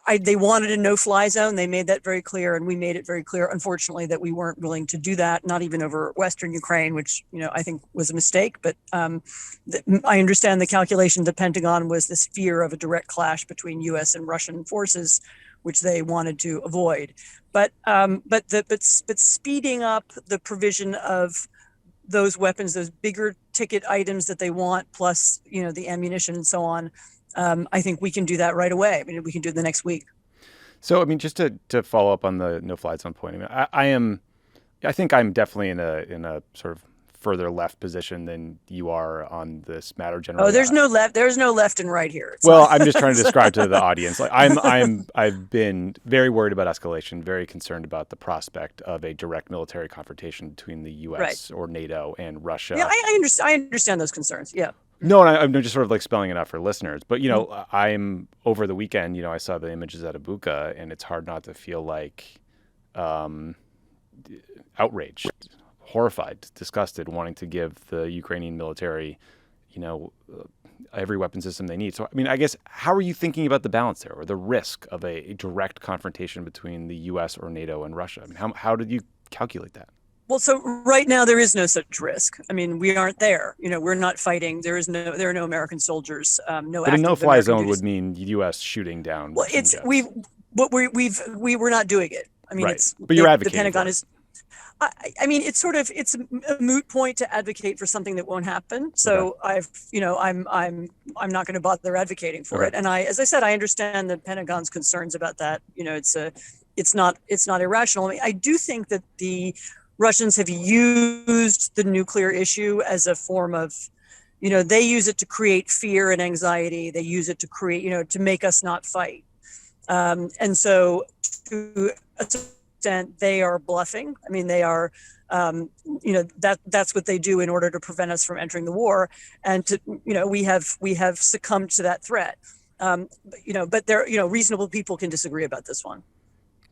They wanted a no-fly zone. They made that very clear, and we made it very clear, unfortunately, that we weren't willing to do that, not even over Western Ukraine, which, I think was a mistake. But I understand the calculation of the Pentagon was this fear of a direct clash between U.S. and Russian forces, which they wanted to avoid. But speeding up the provision of those weapons, those bigger ticket items that they want, plus, the ammunition and so on, I think we can do that right away. I mean, we can do it the next week. So, I mean, just to follow up on the no-fly zone point, I think I'm definitely in a sort of further left position than you are on this matter generally. Oh, there's no left. There's no left and right here. I'm just trying to describe to the audience. Like, I've been very worried about escalation, very concerned about the prospect of a direct military confrontation between the U.S. or NATO and Russia. Yeah, I understand those concerns. Yeah. No, I'm just sort of like spelling it out for listeners. But, I'm over the weekend, I saw the images at Abuka, and it's hard not to feel like outraged, horrified, disgusted, wanting to give the Ukrainian military, every weapon system they need. So, I mean, I guess, how are you thinking about the balance there or the risk of a direct confrontation between the U.S. or NATO and Russia? I mean, how did you calculate that? Well, so right now there is no such risk. I mean, we aren't there. We're not fighting. There are no American soldiers. No. But a no-fly zone would mean U.S. shooting down. Well, we're not doing it. I mean, right. But you're advocating. The Pentagon is. I mean, it's a moot point to advocate for something that won't happen. So I'm not going to bother advocating for it. And as I said, I understand the Pentagon's concerns about that. It's not irrational. I mean, I do think that the Russians have used the nuclear issue as a form of, they use it to create fear and anxiety. They use it to create, to make us not fight. And so to a extent, they are bluffing. I mean, they are, that's what they do in order to prevent us from entering the war. And we have succumbed to that threat. But reasonable people can disagree about this one.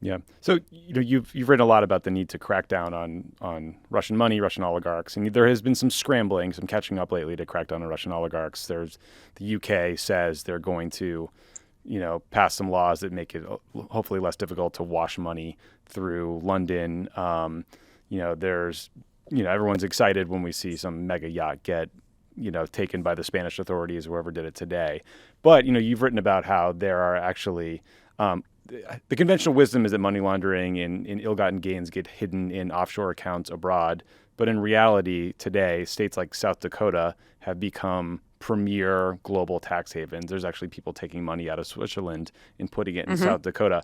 Yeah. So, you've written a lot about the need to crack down on Russian money, Russian oligarchs, and there has been some scrambling, some catching up lately to crack down on Russian oligarchs. The UK says they're going to, pass some laws that make it hopefully less difficult to wash money through London. Everyone's excited when we see some mega yacht get, taken by the Spanish authorities, whoever did it today. But, you've written about how there are actually, the conventional wisdom is that money laundering and ill-gotten gains get hidden in offshore accounts abroad. But in reality, today, states like South Dakota have become premier global tax havens. There's actually people taking money out of Switzerland and putting it in South Dakota.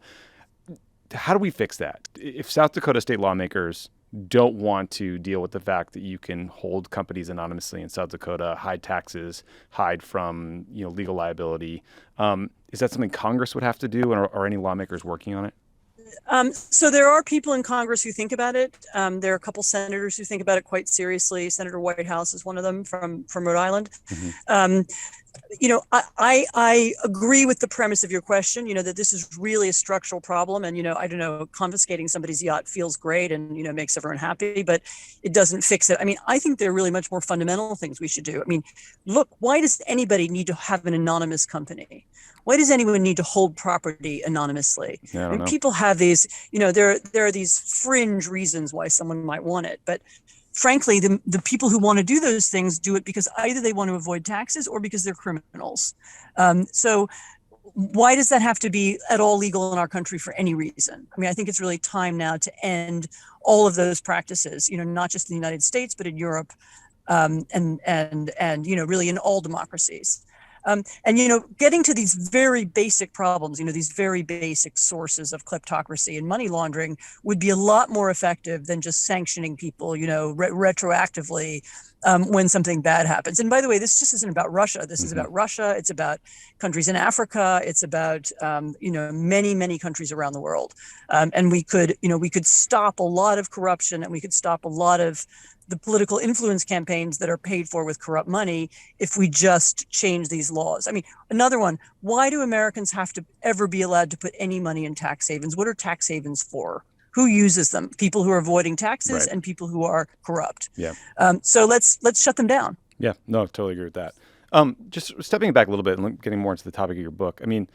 How do we fix that? If South Dakota state lawmakers don't want to deal with the fact that you can hold companies anonymously in South Dakota, hide taxes, hide from legal liability, is that something Congress would have to do, and are any lawmakers working on it? So there are people in Congress who think about it. There are a couple senators who think about it quite seriously. Senator Whitehouse is one of them from Rhode Island. I agree with the premise of your question, that this is really a structural problem. And, I don't know, confiscating somebody's yacht feels great and, makes everyone happy, but it doesn't fix it. I mean, I think there are really much more fundamental things we should do. I mean, look, why does anybody need to have an anonymous company? Why does anyone need to hold property anonymously? Yeah, I don't know. People have these, there are these fringe reasons why someone might want it. But frankly, the people who want to do those things do it because either they want to avoid taxes or because they're criminals. So why does that have to be at all legal in our country for any reason? I mean, I think it's really time now to end all of those practices, not just in the United States, but in Europe, and really in all democracies. Getting to these very basic problems, these very basic sources of kleptocracy and money laundering would be a lot more effective than just sanctioning people, retroactively when something bad happens. And by the way, this just isn't about Russia. This is about Russia. It's about countries in Africa. It's about, many, many countries around the world. And we could stop a lot of corruption, and we could stop a lot of the political influence campaigns that are paid for with corrupt money if we just change these laws. I mean, another one, why do Americans have to ever be allowed to put any money in tax havens? What are tax havens for? Who uses them? People who are avoiding taxes and people who are corrupt. Yeah. So let's shut them down. Yeah, no, totally agree with that. Just stepping back a little bit and getting more into the topic of your book. I mean,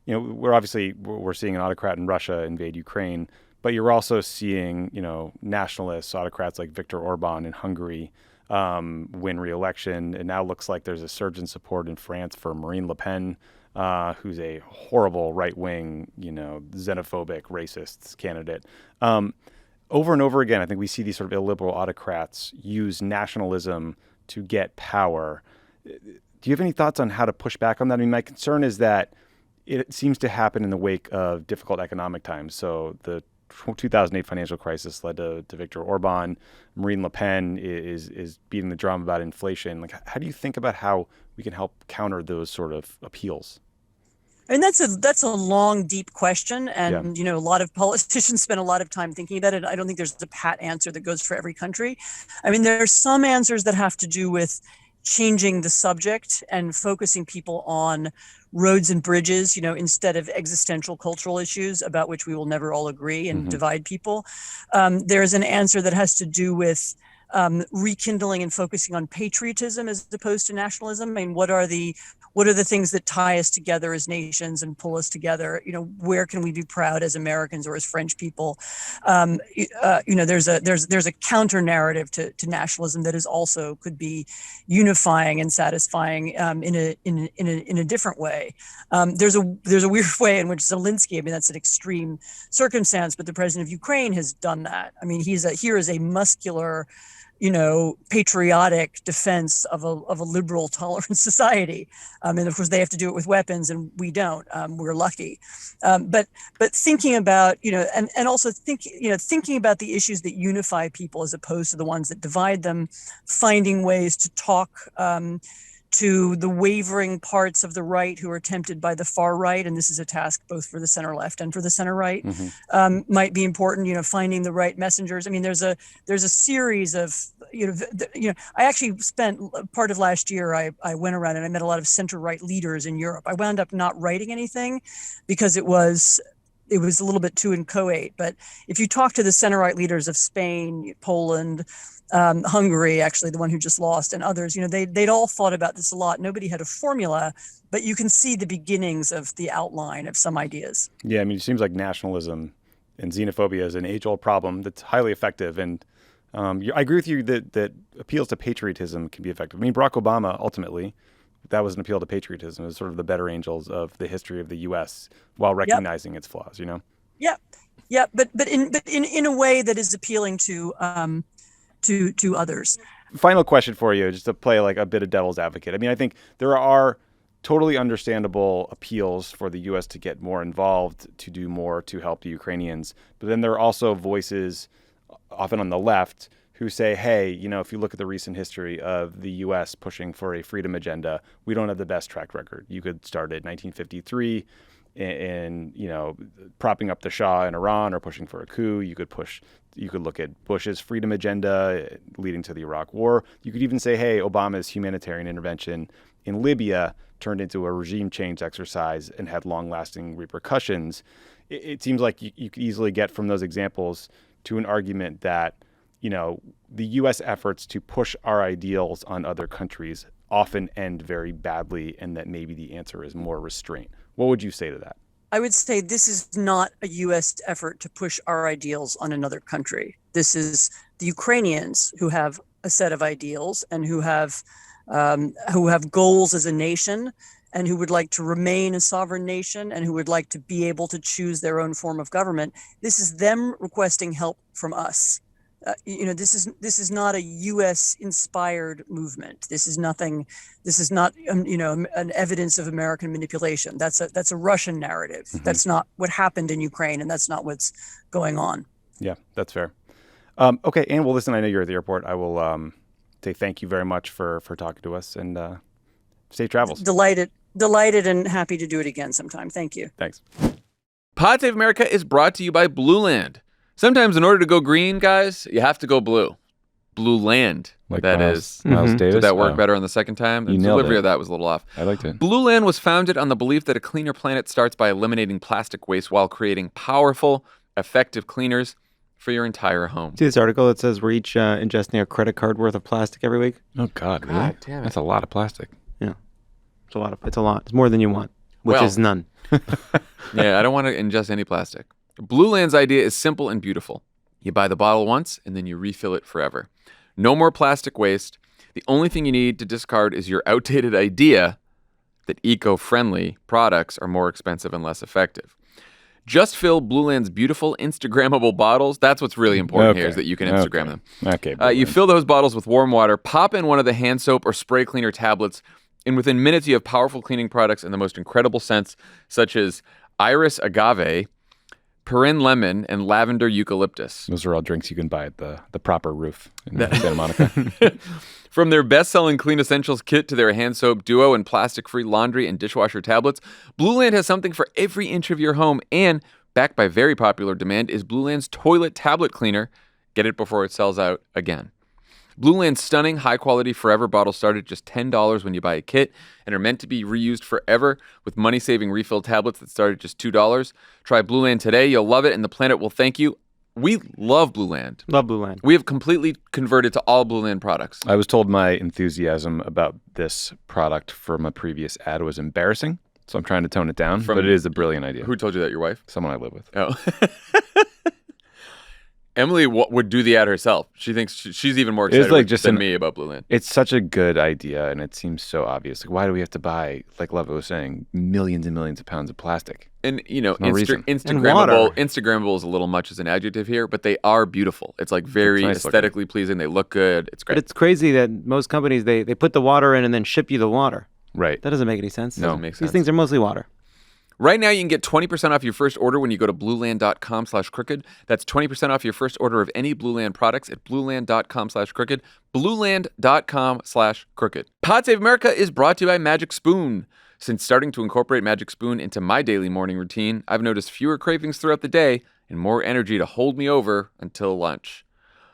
we're seeing an autocrat in Russia invade Ukraine, but you're also seeing, nationalists, autocrats like Viktor Orban in Hungary win re-election. It now looks like there's a surge in support in France for Marine Le Pen, who's a horrible right-wing, xenophobic, racist candidate. Over and over again, I think we see these sort of illiberal autocrats use nationalism to get power. Do you have any thoughts on how to push back on that? I mean, my concern is that it seems to happen in the wake of difficult economic times. So the 2008 financial crisis led to Viktor Orban. Marine Le Pen is beating the drum about inflation. Like, how do you think about how we can help counter those sort of appeals? And that's a long, deep question. And, a lot of politicians spend a lot of time thinking about it. I don't think there's a pat answer that goes for every country. I mean, there are some answers that have to do with changing the subject and focusing people on roads and bridges, instead of existential cultural issues about which we will never all agree and divide people. There's an answer that has to do with rekindling and focusing on patriotism as opposed to nationalism? I mean, what are the things that tie us together as nations and pull us together? Where can we be proud as Americans or as French people? There's a counter narrative to nationalism that is also could be unifying and satisfying in a different way. There's a weird way in which Zelensky, I mean, that's an extreme circumstance, but the president of Ukraine has done that. I mean, here is a muscular, patriotic defense of a liberal, tolerant society. And of course, they have to do it with weapons, and we don't. We're lucky. But thinking about, and also thinking about the issues that unify people as opposed to the ones that divide them, finding ways to talk to the wavering parts of the right who are tempted by the far right, and this is a task both for the center left and for the center right, might be important. Finding the right messengers. I mean, there's a series of I actually spent part of last year. I went around and I met a lot of center right leaders in Europe. I wound up not writing anything because it was a little bit too inchoate. But if you talk to the center right leaders of Spain, Poland, Hungary, actually, the one who just lost, and others, they'd all thought about this a lot. Nobody had a formula, but you can see the beginnings of the outline of some ideas. Yeah, I mean, it seems like nationalism and xenophobia is an age-old problem that's highly effective. And I agree with you that appeals to patriotism can be effective. I mean, Barack Obama, ultimately, that was an appeal to patriotism. It was sort of the better angels of the history of the U.S. while recognizing its flaws, Yeah, but in a way that is appealing to others. Final question for you, just to play like a bit of devil's advocate. I mean, I think there are totally understandable appeals for the U.S. to get more involved, to do more to help the Ukrainians. But then there are also voices, often on the left, who say, hey, if you look at the recent history of the U.S. pushing for a freedom agenda, we don't have the best track record. You could start at 1953 and propping up the Shah in Iran or pushing for a coup. You could look at Bush's freedom agenda leading to the Iraq War. You could even say, hey, Obama's humanitarian intervention in Libya turned into a regime change exercise and had long-lasting repercussions. It seems like you could easily get from those examples to an argument that, the U.S. efforts to push our ideals on other countries often end very badly, and that maybe the answer is more restraint. What would you say to that? I would say this is not a U.S. effort to push our ideals on another country. This is the Ukrainians who have a set of ideals and who have goals as a nation and who would like to remain a sovereign nation and who would like to be able to choose their own form of government. This is them requesting help from us. This is not a U.S. inspired movement. This is not an evidence of American manipulation. That's a Russian narrative. Mm-hmm. That's not what happened in Ukraine, and that's not what's going on. Yeah, that's fair. Okay, Anne, well, listen, I know you're at the airport. I will say thank you very much for talking to us, and safe travels. Delighted and happy to do it again sometime. Thank you. Thanks. Pod Save America is brought to you by Blue Land. Sometimes in order to go green, guys, you have to go blue. Blue Land, like that Miles, is. Miles Davis? Did that work better on the second time? The delivery of that was a little off. I liked it. Blue Land was founded on the belief that a cleaner planet starts by eliminating plastic waste while creating powerful, effective cleaners for your entire home. See this article that says we're each ingesting a credit card worth of plastic every week? Oh, God, really? God damn it. That's a lot of plastic. Yeah. It's a lot. It's more than you want, which is none. Yeah, I don't want to ingest any plastic. Blue Land's idea is simple and beautiful. You buy the bottle once, and then you refill it forever. No more plastic waste. The only thing you need to discard is your outdated idea that eco-friendly products are more expensive and less effective. Just fill Blue Land's beautiful Instagrammable bottles. That's what's really important here, is that you can Instagram them. Okay. You fill those bottles with warm water, pop in one of the hand soap or spray cleaner tablets, and within minutes you have powerful cleaning products in the most incredible scents, such as Iris Agave, Perrin Lemon, and Lavender Eucalyptus. Those are all drinks you can buy at the proper roof in Santa Monica. From their best-selling Clean Essentials kit to their hand soap duo and plastic-free laundry and dishwasher tablets, Blue Land has something for every inch of your home. And, backed by very popular demand, is Blue Land's toilet tablet cleaner. Get it before it sells out again. Blue Land's stunning, high-quality Forever bottles start at just $10 when you buy a kit and are meant to be reused forever with money-saving refill tablets that start at just $2. Try Blue Land today. You'll love it, and the planet will thank you. We love Blue Land. Love Blue Land. We have completely converted to all Blue Land products. I was told my enthusiasm about this product from a previous ad was embarrassing, so I'm trying to tone it down, but it is a brilliant idea. Who told you that? Your wife? Someone I live with. Oh. Emily would do the ad herself. She thinks she's even more excited than me about Blue Land. It's such a good idea, and it seems so obvious. Like, why do we have to buy, like Lovett was saying, millions and millions of pounds of plastic? And, you know, Instagrammable. Instagrammable is a little much as an adjective here, but they are beautiful. It's like very aesthetically pleasing. They look good. It's great. But it's crazy that most companies, they put the water in and then ship you the water. Right. That doesn't make any sense. No, it makes sense. These things are mostly water. Right now, you can get 20% off your first order when you go to blueland.com/crooked. That's 20% off your first order of any Blue Land products at blueland.com/crooked. Blueland.com/crooked. Pod Save America is brought to you by Magic Spoon. Since starting to incorporate Magic Spoon into my daily morning routine, I've noticed fewer cravings throughout the day and more energy to hold me over until lunch.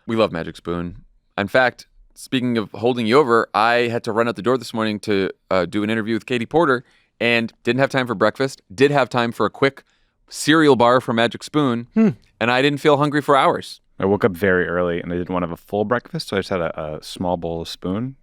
We love Magic Spoon. In fact, speaking of holding you over, I had to run out the door this morning to do an interview with Katie Porter and didn't have time for breakfast, did have time for a quick cereal bar from Magic Spoon, and I didn't feel hungry for hours. I woke up very early, and I didn't want to have a full breakfast, so I just had a small bowl of Spoon.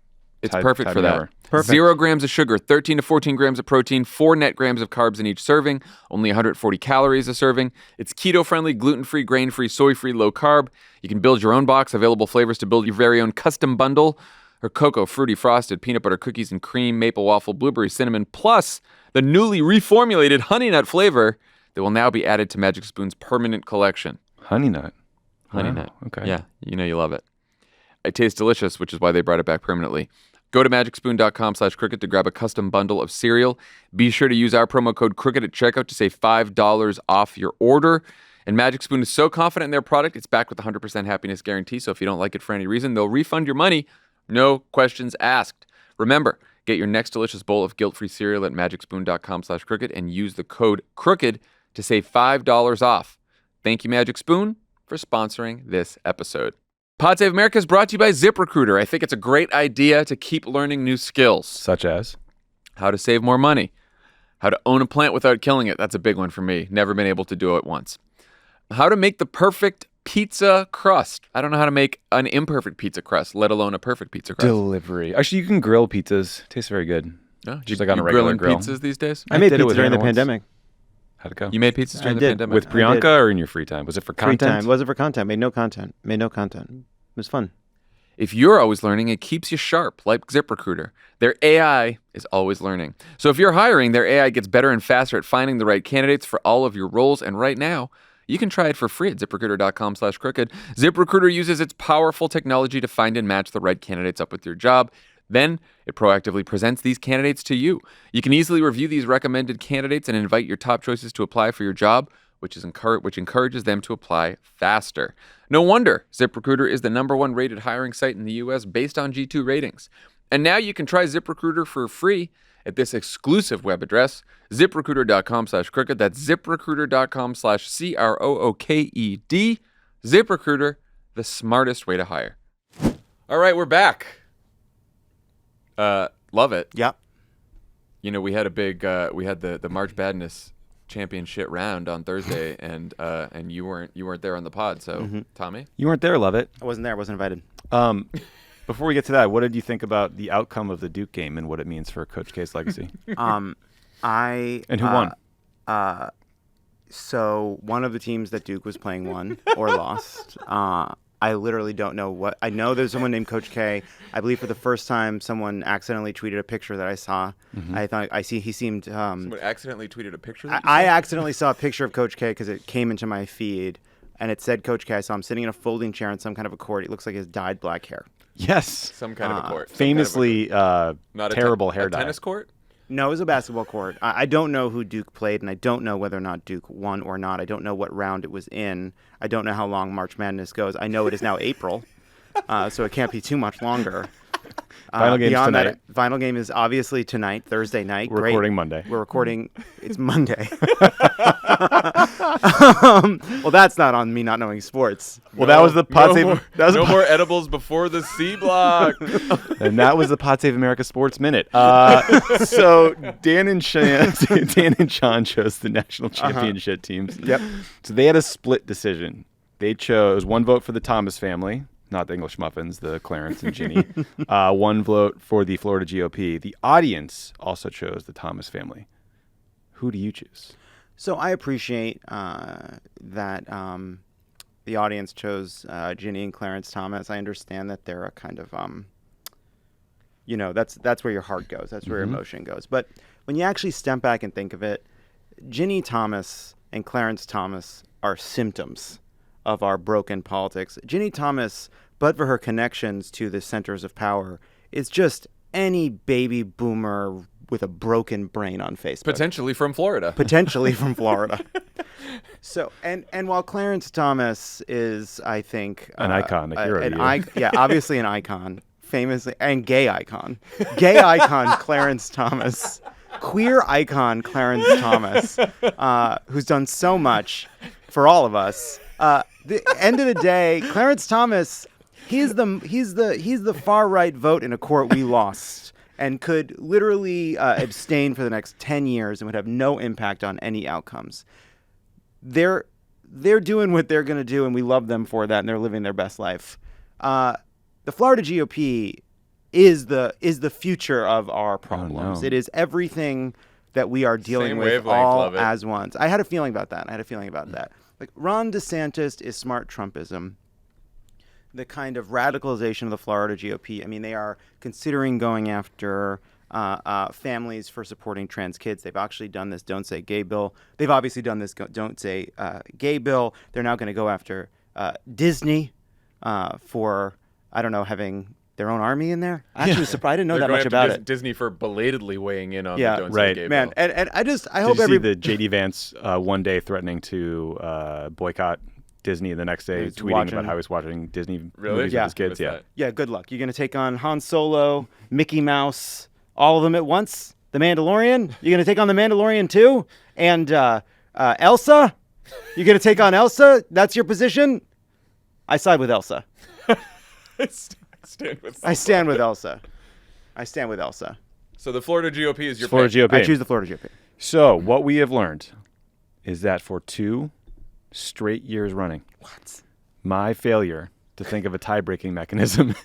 It's perfect for that. Perfect. 0 grams of sugar, 13 to 14 grams of protein, 4 net grams of carbs in each serving, only 140 calories a serving. It's keto-friendly, gluten-free, grain-free, soy-free, low-carb. You can build your own box, available flavors to build your very own custom bundle. Or cocoa, fruity, frosted, peanut butter, cookies and cream, maple waffle, blueberry, cinnamon, plus the newly reformulated honey nut flavor that will now be added to Magic Spoon's permanent collection. Honey nut. Honey Wow. nut. Okay. Yeah, you know you love it. It tastes delicious, which is why they brought it back permanently. Go to magicspoon.com/crooked to grab a custom bundle of cereal. Be sure to use our promo code crooked at checkout to save $5 off your order. And Magic Spoon is so confident in their product, it's backed with a 100% happiness guarantee. So if you don't like it for any reason, they'll refund your money. No questions asked. Remember, get your next delicious bowl of guilt-free cereal at magicspoon.com/crooked and use the code crooked to save $5 off. Thank you, Magic Spoon, for sponsoring this episode. Pod Save America is brought to you by ZipRecruiter. I think it's a great idea to keep learning new skills. Such as? How to save more money. How to own a plant without killing it. That's a big one for me. Never been able to do it once. How to make the perfect pizza crust. I don't know how to make an imperfect pizza crust, let alone a perfect pizza crust. Delivery. Actually, you can grill pizzas. Tastes very good. No, Just like on a regular grilling grill. pizzas these days? I made did it pizza with during the Hannah once. pandemic. How'd it go? You made pizzas during the did. pandemic? With I did. Priyanka or in your free time? Was it for Free content? time. Was it for content? Made no content. It was fun. If you're always learning, it keeps you sharp, like ZipRecruiter. Their AI is always learning. So if you're hiring, their AI gets better and faster at finding the right candidates for all of your roles. And right now, you can try it for free at ZipRecruiter.com/crooked. ZipRecruiter uses its powerful technology to find and match the right candidates up with your job. Then it proactively presents these candidates to you. You can easily review these recommended candidates and invite your top choices to apply for your job, which encourages them to apply faster. No wonder ZipRecruiter is the #1 rated hiring site in the U.S. based on G2 ratings. And now you can try ZipRecruiter for free at this exclusive web address, ZipRecruiter.com/crooked. That's ZipRecruiter.com/CROOKED. ZipRecruiter, the smartest way to hire. All right, we're back. Love it. Yeah. You know, we had a big, we had the March Badness championship round on Thursday, and you weren't there on the pod. So, Tommy, You weren't there, Lovett. I wasn't there. I wasn't invited. Before we get to that, what did you think about the outcome of the Duke game and what it means for Coach K's legacy? And who won? So one of the teams that Duke was playing won or lost. I literally don't know what. I know there's someone named Coach K. I believe for the first time someone accidentally tweeted a picture that I saw. He seemed. someone accidentally tweeted a picture. I accidentally saw a picture of Coach K because it came into my feed and it said Coach K. I saw him sitting in a folding chair on some kind of a court. It looks like he has dyed black hair. Yes. Some kind of a court. Famously Not terrible hair dye. A tennis court? No, it was a basketball court. I don't know who Duke played, and I don't know whether or not Duke won or not. I don't know what round it was in. I don't know how long March Madness goes. I know it is now April, so it can't be too much longer. Final game's tonight. Final game is obviously tonight, Thursday night. We're recording Monday. We're recording. It's Monday. Well, that's not on me not knowing sports. Well, that was the Pod Save. No more edibles before the C block. And that was the Pod Save America Sports Minute. So Dan and Sean chose the national championship teams. Yep. So they had a split decision. They chose 1 vote for the Thomas family, not the English muffins, the Clarence and Ginny. 1 vote for the Florida GOP. The audience also chose the Thomas family. Who do you choose? So I appreciate that the audience chose Ginny and Clarence Thomas. I understand that they're a kind of, that's where your heart goes. That's where your emotion goes. But when you actually step back and think of it, Ginny Thomas and Clarence Thomas are symptoms of our broken politics. Ginny Thomas, but for her connections to the centers of power, is just any baby boomer with a broken brain on Facebook. Potentially from Florida. So, and while Clarence Thomas is, I think, an icon, a hero. Obviously an icon, famously, and gay icon. Gay icon Clarence Thomas. Queer icon Clarence Thomas, who's done so much for all of us. The end of the day, Clarence Thomas, he's the far right vote in a court we lost, and could literally abstain for the next 10 years and would have no impact on any outcomes. They're doing what they're going to do, and we love them for that, and they're living their best life. The Florida GOP is the future of our problems. Oh, no. It is everything that we are dealing Same with wavelength, all love it. as once. I had a feeling about that. Like, Ron DeSantis is smart Trumpism. The kind of radicalization of the Florida GOP. I mean, they are considering going after families for supporting trans kids. They've actually done this Don't Say Gay bill. They've obviously done this Don't Say Gay bill. They're now going to go after Disney for, I don't know, having their own army in there. Actually, surprised. I didn't know that much about it. Disney for belatedly weighing in on the Don't right. Say Gay Man, bill. and I hope Did you see the J.D. Vance one day threatening to boycott Disney, and the next day tweeting about how he was watching Disney movies with his kids? Yeah, good luck. You're going to take on Han Solo, Mickey Mouse, all of them at once? The Mandalorian? You're going to take on the Mandalorian too? And Elsa? You're going to take on Elsa? That's your position? I side with Elsa. I stand with Elsa. So the Florida GOP is your Florida pick. GOP. I choose the Florida GOP. So what we have learned is that for 2 straight years running, my failure to think of a tie-breaking mechanism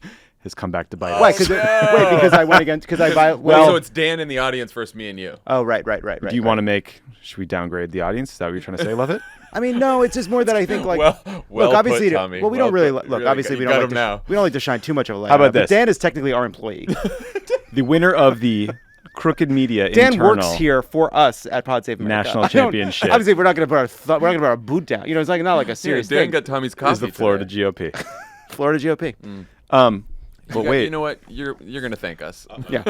has come back to bite us. Why? Because I went against. So it's Dan in the audience versus me and you. Oh, right. Do you want to make? Should we downgrade the audience? Is that what you're trying to say, Lovett? I mean, no. It's just more that I think like. Well look, obviously, put, Tommy. we don't really look. Really, Obviously, you we got don't him like now. we don't like to shine too much of a light. How about but this? Dan is technically our employee. The winner of the Crooked Media Dan internal works here for us at Pod Save America. National Championship. Obviously, we're not going to put our boot down. You know, it's like not like a serious Dan thing. got Tommy's coffee is the Florida today. GOP. Florida GOP. But wait, You know what? You're going to thank us. Yeah.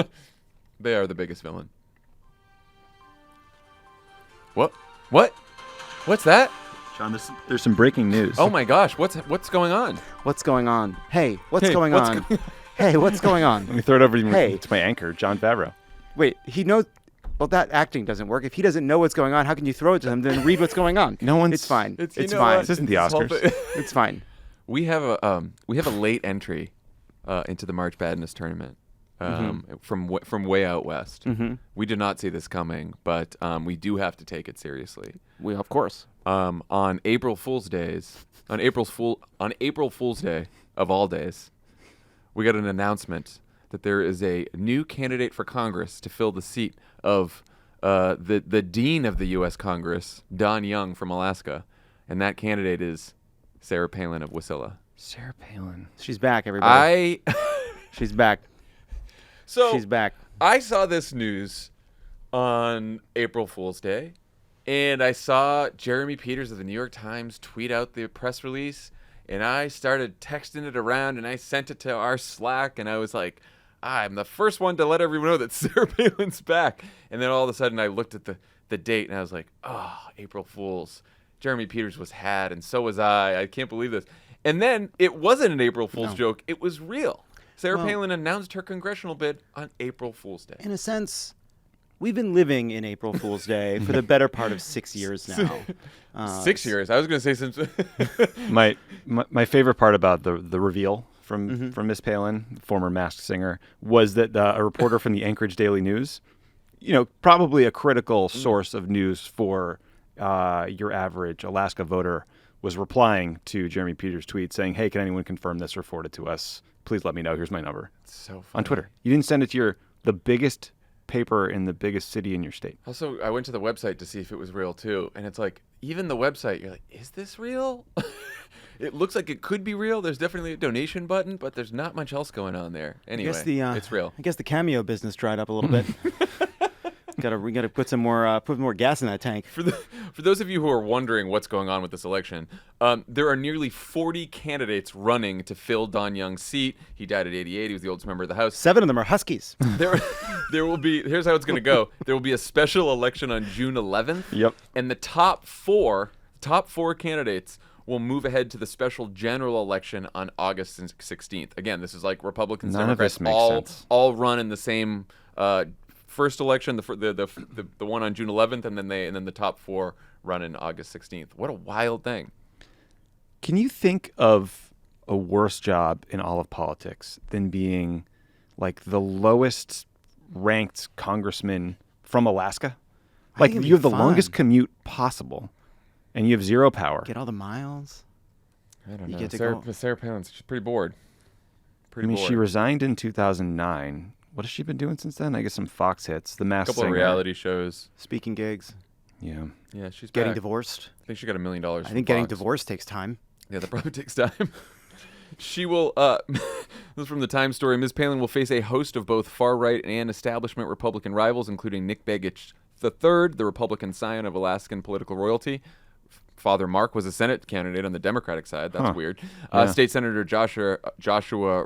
They are the biggest villain. What? What's that? John, there's some breaking news. Oh my gosh! What's going on? What's going on? Hey, what's Hey, going what's on? Hey, what's going on? Let me throw it over Hey. to my anchor, Jon Favreau. Wait, he knows. Well, that acting doesn't work. If he doesn't know what's going on, how can you throw it to him? Then read what's going on. No one's- It's fine. you It's know fine. what? This isn't the This whole Oscars. thing- It's fine. We have a late entry into the March Badness tournament from way out west. We did not see this coming, but we do have to take it seriously. We of course. On April Fool's Day of all days, we got an announcement that there is a new candidate for Congress to fill the seat of the dean of the U.S. Congress, Don Young from Alaska, and that candidate is Sarah Palin of Wasilla. Sarah Palin. She's back, everybody. I She's back. so She's back. I saw this news on April Fool's Day, and I saw Jeremy Peters of the New York Times tweet out the press release, and I started texting it around, and I sent it to our Slack, and I was like, I'm the first one to let everyone know that Sarah Palin's back. And then all of a sudden I looked at the date, and I was like, April Fool's. Jeremy Peters was had, and so was I. I can't believe this. And then it wasn't an April Fool's joke. It was real. Sarah Palin announced her congressional bid on April Fool's Day. In a sense, we've been living in April Fool's Day for the better part of 6 years now. 6 years. I was going to say since. My favorite part about the reveal from Miss Palin, former Masked Singer, was that a reporter from the Anchorage Daily News, probably a critical source of news for your average Alaska voter, was replying to Jeremy Peters' tweet saying, "Hey, can anyone confirm this or forward it to us? Please let me know. Here's my number." It's so funny. On Twitter. You didn't send it to the biggest paper in the biggest city in your state. Also, I went to the website to see if it was real too, and it's like, even the website, you're like, is this real? It looks like it could be real. There's definitely a donation button, but there's not much else going on there. Anyway, it's real. I guess the Cameo business dried up a little bit. We gotta put more gas in that tank. For those of you who are wondering what's going on with this election, there are nearly 40 candidates running to fill Don Young's seat. He died at 88. He was the oldest member of the House. 7 of them are Huskies. There will be. Here's how it's going to go. There will be a special election on June 11th. Yep. And the top four candidates will move ahead to the special general election on August 16th. Again, this is like Republicans and Democrats all run in the same first election, the one on June 11th, and then the top 4 run in August 16th. What a wild thing. Can you think of a worse job in all of politics than being like the lowest ranked congressman from Alaska? Like, you have the longest commute possible, and you have zero power. Get all the miles. I don't know. Sarah Palin's pretty bored. She resigned in 2009. What has she been doing since then? I guess some Fox hits, The Masked Singer. A couple of reality shows. Speaking gigs. Yeah. Yeah, she's getting back. divorced. I think she got $1 million. I think getting divorced takes time. Yeah, that probably takes time. She will, this is from the Times story, Ms. Palin will face a host of both far-right and establishment Republican rivals, including Nick Begich III, the Republican scion of Alaskan political royalty. Father Mark was a Senate candidate on the Democratic side. That's weird. State Senator Joshua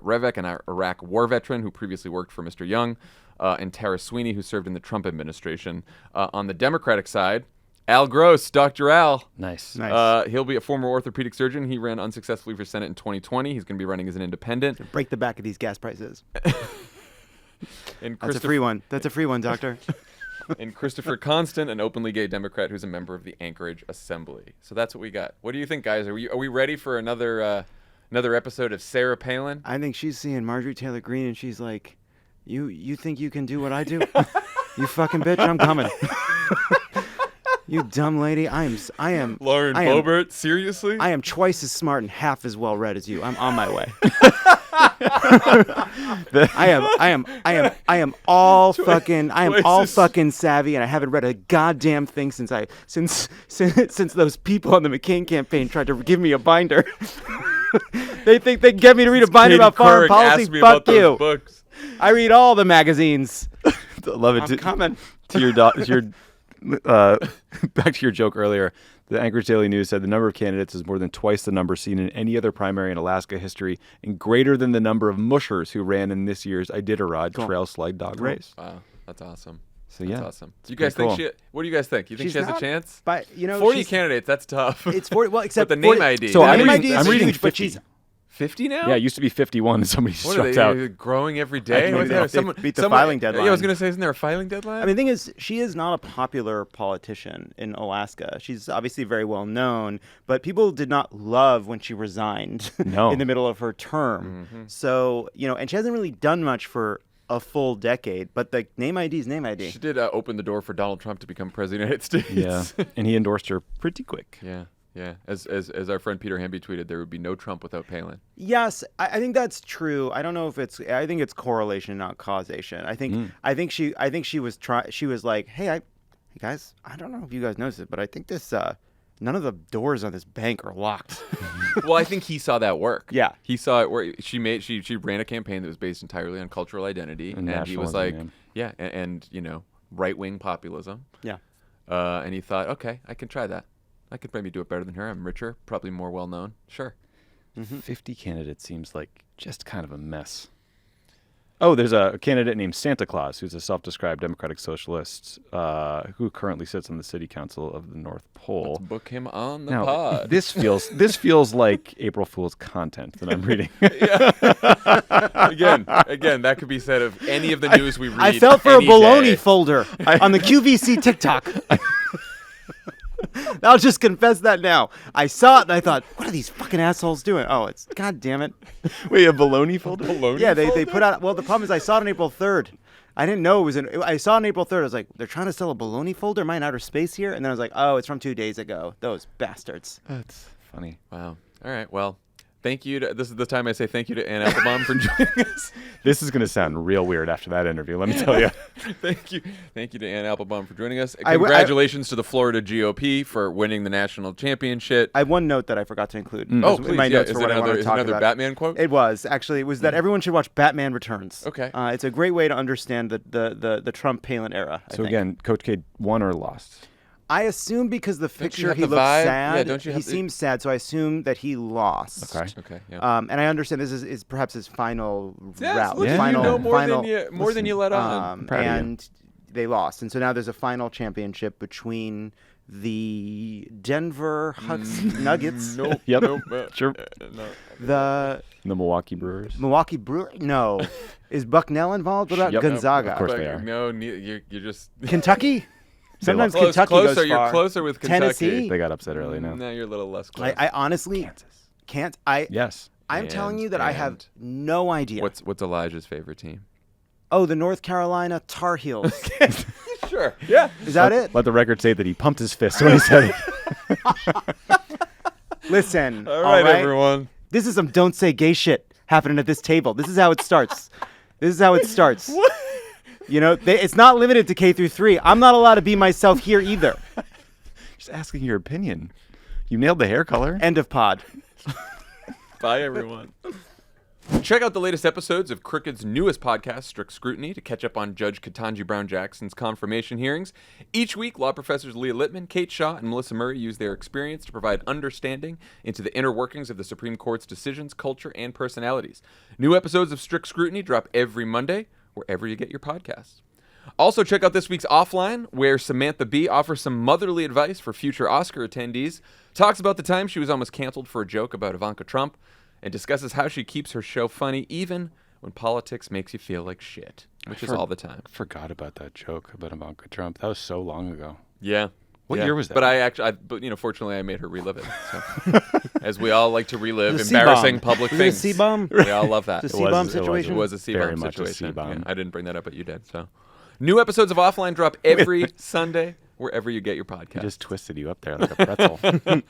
Revek, an Iraq war veteran who previously worked for Mr. Young, and Tara Sweeney, who served in the Trump administration. On the Democratic side, Al Gross, Dr. Al. Nice. He'll be a former orthopedic surgeon. He ran unsuccessfully for Senate in 2020. He's going to be running as an independent. Break the back of these gas prices. And That's a free one. That's a free one, doctor. And Christopher Constant, an openly gay Democrat who's a member of the Anchorage Assembly. So that's what we got. What do you think, guys? Are we ready for another episode of Sarah Palin? I think she's seeing Marjorie Taylor Greene and she's like, you think you can do what I do? You fucking bitch, I'm coming. You dumb lady. I am Lauren Boebert, seriously? I am twice as smart and half as well read as you. I'm on my way. I am all fucking savvy, and I haven't read a goddamn thing since those people on the McCain campaign tried to give me a binder. They think they can get me to read a binder about foreign policy. Fuck you. Books. I read all the magazines. Love it. I'm coming. To your back to your joke earlier. The Anchorage Daily News said the number of candidates is more than twice the number seen in any other primary in Alaska history, and greater than the number of mushers who ran in this year's Iditarod Trail Slide Dog Race. Wow, that's awesome. So that's awesome. Do you guys think what do you guys think? You think she has a chance? But 40 candidates, that's tough. It's 40. Well, except but the name ID. So I'm reading huge, 50. But she's 50 now? Yeah, it used to be 51 and somebody struck out. Growing every day? Beat the filing deadline. Yeah, I was going to say, isn't there a filing deadline? I mean, the thing is, she is not a popular politician in Alaska. She's obviously very well known, but people did not love when she resigned in the middle of her term. Mm-hmm. So, and she hasn't really done much for a full decade, but the name ID is name ID. She did open the door for Donald Trump to become president of the United States. Yeah, and he endorsed her pretty quick. Yeah. Yeah, as our friend Peter Hamby tweeted, there would be no Trump without Palin. Yes, I think that's true. I don't know if it's. I think it's correlation, not causation. I think she was She was like, hey guys, I don't know if you guys noticed it, but I think this. None of the doors on this bank are locked. Well, I think he saw that work. Yeah, he saw it where she ran a campaign that was based entirely on cultural identity, and he was like, and right wing populism. Yeah, and he thought, okay, I can try that. I could maybe do it better than her. I'm richer, probably more well-known. Sure. Mm-hmm. 50 candidates seems like just kind of a mess. Oh, there's a candidate named Santa Claus who's a self-described Democratic Socialist who currently sits on the City Council of the North Pole. Let's book him on the pod. This feels like April Fool's content that I'm reading. Again, that could be said of any of the news we read. I fell for a baloney folder on the QVC TikTok. I'll just confess that now. I saw it and I thought, what are these fucking assholes doing? Oh, it's God damn it. Wait, a baloney folder? Yeah, they put out. Well, the problem is I saw it on April 3rd. I didn't know it was I saw it on April 3rd. I was like, they're trying to sell a baloney folder. Am I in outer space here? And then I was like, oh, it's from 2 days ago. Those bastards. That's funny. Wow. All right. Well, thank you. This is the time I say thank you to Anne Applebaum for joining us. This is going to sound real weird after that interview, let me tell you. Thank you to Anne Applebaum for joining us. Congratulations to the Florida GOP for winning the national championship. I have one note that I forgot to include. Oh, please. In my notes Is for what I want to talk another about. Batman quote? It was actually. It was that everyone should watch Batman Returns. Okay. It's a great way to understand the Trump-Palin era. I So think. again, Coach K won or lost? I assume because the picture have he the looks vibe? sad. Yeah, don't you have he seems sad, so I assume that he lost. Okay. Yeah. And I understand this is perhaps his final route. Look, Final, you know more final, than you let on. proud of you. and they lost, and so now there's a final championship between the Denver Nuggets, Yep. Sure. the The Milwaukee Brewers. Milwaukee Brewers. No, is Bucknell involved? What about Yep. Gonzaga? Of course they are. No, you're just Kentucky. Sometimes close, Kentucky closer. goes You're far. closer with Kentucky. Tennessee. They got upset early now. No, you're a little less close. I honestly can't. Yes. I'm telling you that I have no idea. What's Elijah's favorite team? Oh, the North Carolina Tar Heels. Sure. Yeah. Is that it? Let the record say that he pumped his fist when he said it. Listen. All right, everyone. This is some don't say gay shit happening at this table. This is how it starts. What? You know, it's not limited to K through 3. I'm not allowed to be myself here either. Just asking your opinion. You nailed the hair color. End of pod. Bye, everyone. Check out the latest episodes of Crooked's newest podcast, Strict Scrutiny, to catch up on Judge Ketanji Brown Jackson's confirmation hearings. Each week, law professors Leah Littman, Kate Shaw, and Melissa Murray use their experience to provide understanding into the inner workings of the Supreme Court's decisions, culture, and personalities. New episodes of Strict Scrutiny drop every Monday, wherever you get your podcasts. Also, check out this week's Offline, where Samantha Bee offers some motherly advice for future Oscar attendees, talks about the time she was almost canceled for a joke about Ivanka Trump, and discusses how she keeps her show funny even when politics makes you feel like shit, which is all the time. I forgot about that joke about Ivanka Trump. That was so long ago. Yeah. What year was that? But fortunately, I made her relive it. So. As we all like to relive The embarrassing C-bomb. public Was it a things. C-bomb? We all love that. It's a C-bomb situation? It was a C-bomb Very much a situation. C-bomb. Yeah, I didn't bring that up, but you did. So, new episodes of Offline drop every Sunday, wherever you get your podcast. He just twisted you up there like a pretzel.